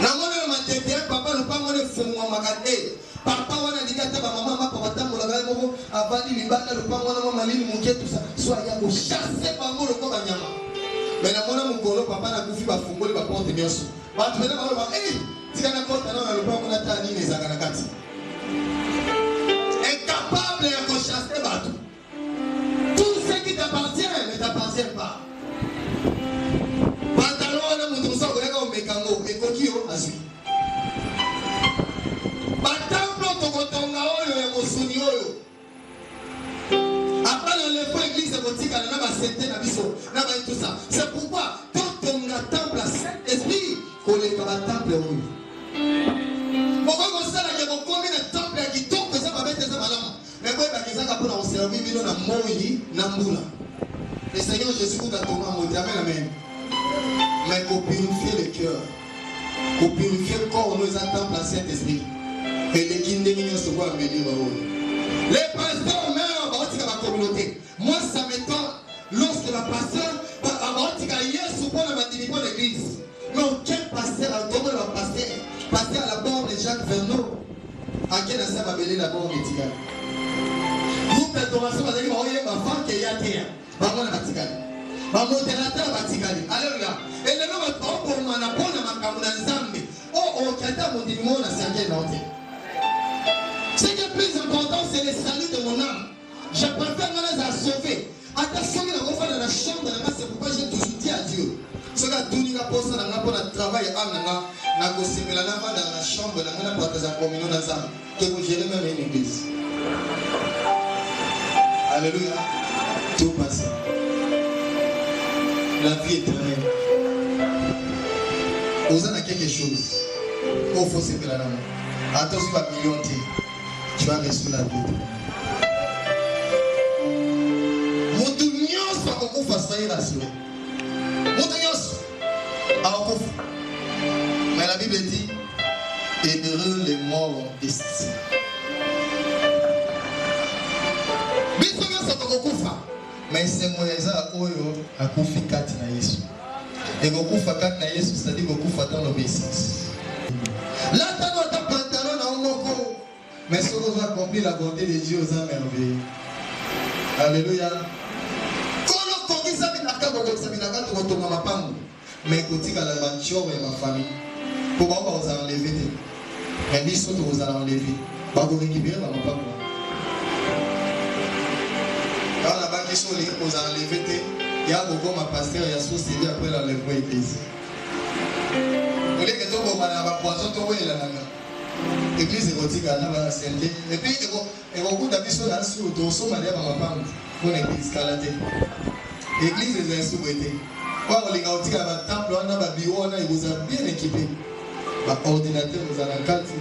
S1: na mona matete papa no pa mona fumwa makate papa wana dikata ba mama papa tambola ga moko avali libanda lo pa mona mama lili muke tout ça soit ya ko chasser bango lo ko banyama mais na mona mukolo papa na kufi ba fungoli ba porte nyonso ba tubena ba tikana kota na lo pa mona tani ne zaka na kati incapable de ko chasser batou tout ce qui t'appartient ne t'appartient pas pantalon na mutu so ko ya ko mekango e ko kio azui c'est pourquoi quand on a temple à Saint-Esprit, qu'on est dans le temple oui. Pourquoi on sait que mon combien de temple qui tombe ça va mettre ça madame. Mais moi il va pour nous servir bino na moyi na mbula. Le Seigneur Jésus vous a tombé en mode amen. Mais pour purifier le cœur, pour purifier le corps, nous avons temple à Saint-Esprit. Et les guindéniens se voient venir les pasteurs meurent dans la communauté. Moi, ça m'étonne lorsque la pasteur va à l'église. Mais aucun pasteur a donné le pasteur à la borne de Jacques Verneau. À quel instant va mêler la borne de Tigane? Nous, perturbations, vous allez voir, il y a ma femme qui est à terre. Maman la Tigane. Ma modérateur va Tigane. Alléluia. Et le nom est pas pour moi, na bonne ma kamuna nzambe. Oh, qui a mon dimanche, na sergé nanté. Ce qui est plus important, c'est le salut de mon âme. Je préfère me les sauver. Attention, il y a dans la chambre, c'est pourquoi j'ai toujours dit à Dieu. Ce que tu as posé dans le travail, dans la chambre, dans la porte de la communion, que vous gérez même une église. Alléluia. Tout passe. La vie éternelle. Vous en avez quelque chose. Il faut se faire la main. Attention, tu vas millionner. Tu vas rester la vie. Mais la Bible dit heureux les morts estimés. Mais c'est moi qui a confié kati na Yesu. Et gokufa kati na Yesu, c'est-à-dire gokufa dans l'obéissance. Là, tu as ta pantalon dans mon corps. Mais si on va accomplir la bonté de Dieu aux âmes merveilleuses. Alléluia. Mais côté à la voiture et ma famille, pour moi, vous allez enlever. Mais ni surtout vous allez enlever. Vous récupérez ma papa. Quand la banque est vous allez enlever. Il y a beaucoup de pasteurs, il y a sous CV après l'enlèvement église. Vous voulez que tout le monde ait poison, tout le monde ait l'église est gothique, elle a assemblée. Et puis, il y a beaucoup d'habits sur la suite, au sommet de ma femme, pour l'église calatée. L'église est insoubrétée. Quand on les gothiques à votre temple, on a un bureau, il vous a bien équipé. L'ordinateur vous a la carte.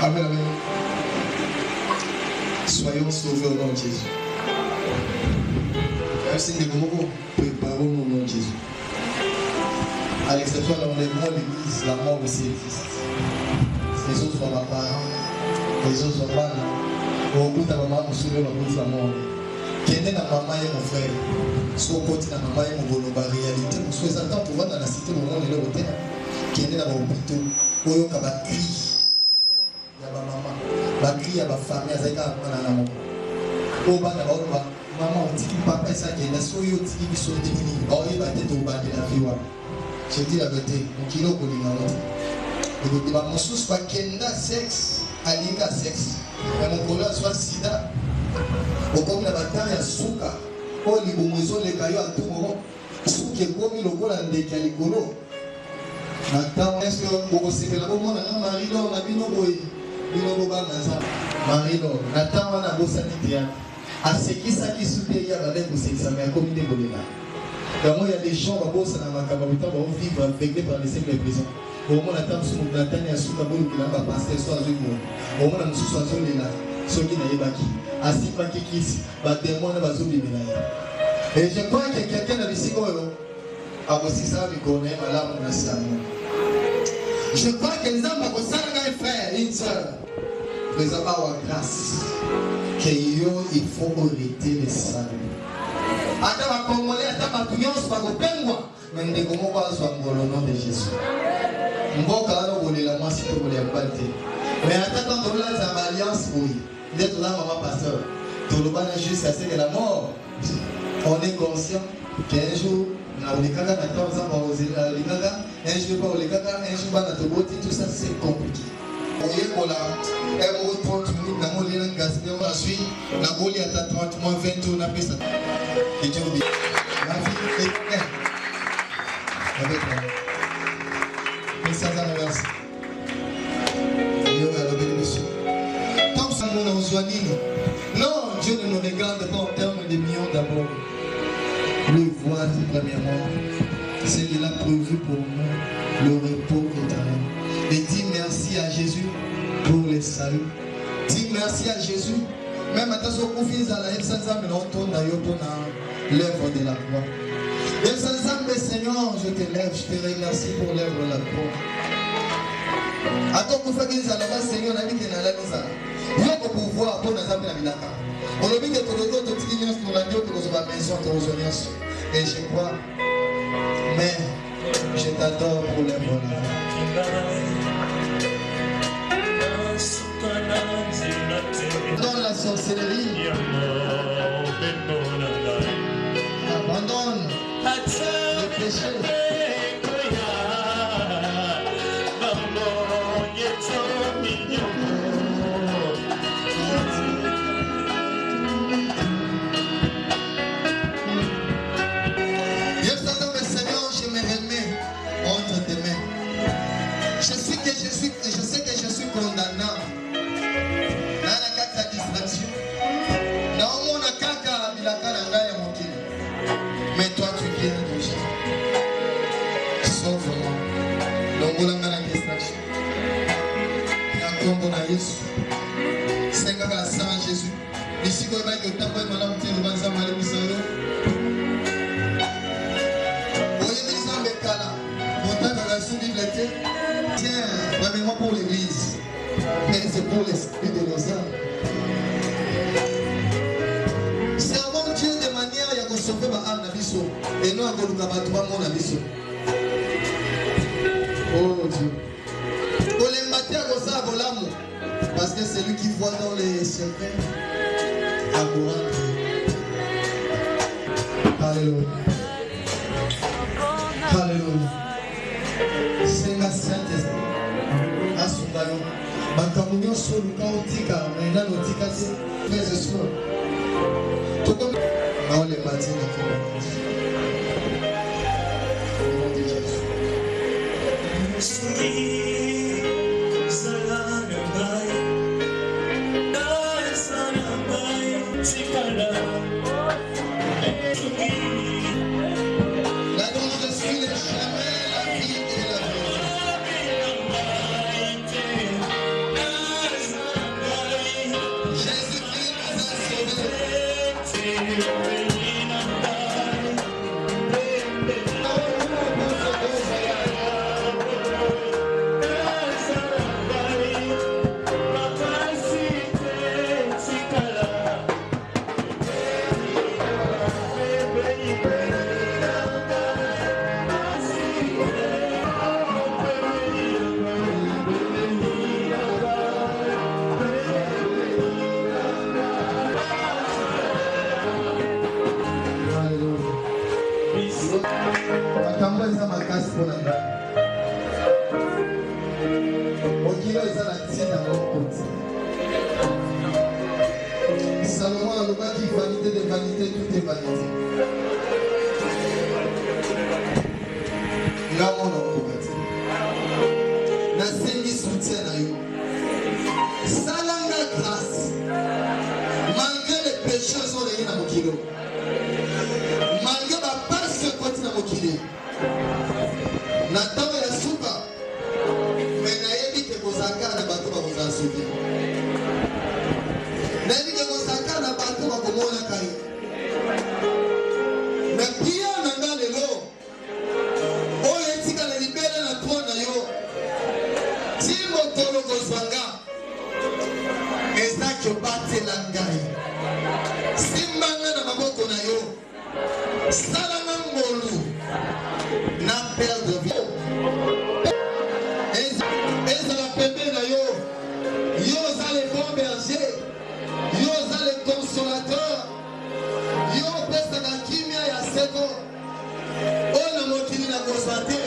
S1: Amen, amen. Soyons sauvés au nom de Jésus. Merci de vous préparer au nom de Jésus. À l'exception de l'enlèvement de l'église, la mort aussi existe. Les autres sont ma parents, les autres sont mal. Au bout de la maman, on se souvient de la mort. Qui est la maman et mon frère. Soit côté la maman et mon boulot, la réalité, nous sommes attendus pour voir dans la cité où on est là au terre. Qui est dans l'hôpital, où il y a un cri. Il y a ma maman, la cri, il y a ma famille, il y a ma maman. Au bas de la maman, on dit que papa est ça qui est là, soit il dit qu'il soit défini. Or, il va être au bas de la vie. Je dis la vérité, mon kilo pour les gens. Et vous dites, mon sous pas kenda sexe, alika sexe. Et mon collègue soit sida. Au comme la bataille à souka. Oh, les boumouizos, les cailloux à tout moment. Souka est comme le col en décaligolo. Maintenant, est-ce que vous recevez la bombe, on a un mari, on a mis nos boys. Marino, Nathan wana bosani théâtre. À ce qui s'est il y a comme des bolina. Dans il y a des gens qui bossent dans ma camarita vont vivre aveuglés par les simples prisons. Au moins Nathan sous mon Nathan et sous la boule qui n'a pas passé soit une monde. Au moins nous sommes sur les là. Ceux qui n'avaient pas qui. Assis pas qui kiss. Bah des mois n'a pas oublié de. Et je crois que quelqu'un a dit ah aussi ça me connaît malade mon ancien. Je crois que les hommes ont ça un frère une sœur. Mais à part grâce, il faut arrêter les saluts. Attends, ma congolais, attends, ma tuance, ma copine, mais ne comment pas soit au nom de Jésus. Mboka alors on est la masse pour les balter. Mais attends, quand on a une alliance, oui. D'être là, maman pasteur. Tout le monde jusqu'à ce que la mort. On est conscient qu'un jour, on est caca, un jour pas on est caca, un jour pas tout ça c'est compliqué. Oye kola, elle me 30 minutes, na moli na gaspé, on a suivi, na moli à 30 moins 20 on a fait ça. Et tu oublies. La vie est avec la mais ça ça reverse. Dieu va la bénédiction. Tant que ça nous a soigné. Non, Dieu ne nous regarde pas en termes de millions d'abord. Le voir premièrement, c'est qu'il a prévu pour nous le repos éternel. Et dis merci à Jésus pour les saluts. Dis merci à Jésus. Même à ta confiance à la F500, on tourne à l'œuvre de la croix. F500, Seigneur, je te lève, je te remercie pour l'œuvre de la croix. À ton confiance à la base, Seigneur, on a mis que dans la maison. Il y a un pouvoir pour nous amener à Milaka. On a mis que tout le monde, tout le monde, tout le monde, et je crois, mais je t'adore pour l'œuvre de la croix. Dans la sorcellerie, abandonne le péché. Je sais que je suis condamnable. Dans la carte de distraction. Dans mon akaka, mais toi tu viens déjà. Sauve-moi. Donc on a la distraction. Il y a un combo dans Jésus. C'est un gars sans Jésus. Ici, quand il va y avoir un peu de malade, il va y avoir un peu de malade. Vous voyez les gens avec Kala. Mon temps dans la sous-bibliothèque. Tiens, premièrement pour l'église, mais c'est pour l'esprit de nos âmes. Servons Dieu de manière à sauver ma âme d'Abisso et non à Golukabatouba mon Abisso. Oh Dieu. Pour les mater à Gosa à Volamo, parce que c'est lui qui voit dans les secrets. Alléluia. Alléluia. C'est la Saint-Esprit. Asumbayo. Bakamunyo soluka otika. Mena notika se. Frères et sœurs. Tout comme. Non, les matins. Au nom de Jésus. Salomon a le bas qui vanité de vanité, tout est vanité. Là, on a combattu. La saisie soutient à eux. Nabi ke kosaka na bato bakomona kai. Mais pia nanga lelo. O etika na libela na tona yo. Timo tolo kozwanga. Eza ke batela ngai. Simbanga na maboko na yo. Salama ngolu. Na perdre vie. Eza la pembe na yo. Yo za le bon berger. Yo za le consolateur. Yo pesa na kimia ya seko. Ona mokili na kosate.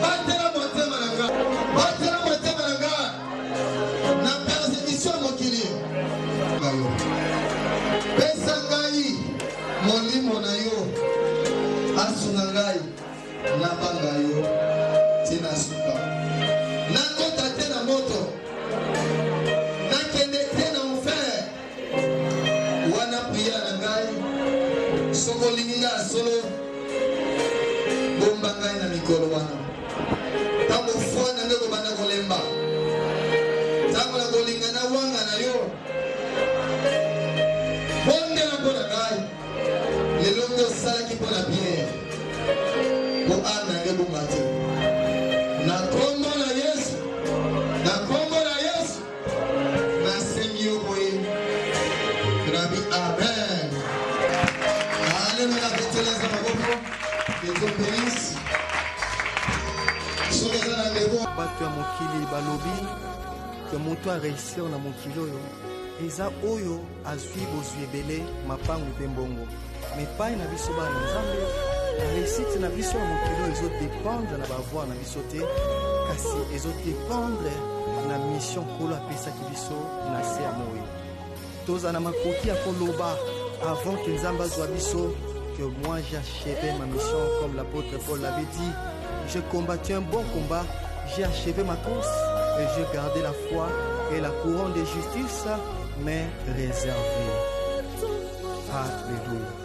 S1: Batela motema na nga. Batela motema na nga. Na persécution mokili. Pesa ngai molimo na yo. Asuna ngai na banga yo. Tina suka. Na kota tena moto. Na kende tena enfer. Wana priya na ngai. Soko linga solo. Bomba ngai na mikolo wana. Tango fwana ndeko bana kolemba. Tango na kolinga na wanga na yo. Bonde na pona ngai. Lelongo salaki pona bien. Ko ana ngebo mate. Na kombo na Yesu. Na kombo na Yesu. Na semio boy. Grabi amen. Alléluia, beteleza maboko. Que Dieu bénisse. Soumeza na ngebo.
S3: Bato ya mokili balobi ke moto a réussir na mokili oyo eza oyo azwi bozwi ebele mapango mpe mbongo. Mais epai na biso bana nzambe réussite na biso ya mokili oyo ezodépendre na bavoir na biso te kasi ezodépendre na mission nkolo apesaki biso na se ya moi. Toza na makoki ya koloba avant que nzambe azwa biso que moi j'ai achevé ma mission comme l'apôtre Paul l'avait dit. J'ai combattu un bon combat, j'ai achevé ma course et j'ai gardé la foi et la couronne de justice m'est réservée. Alléluia.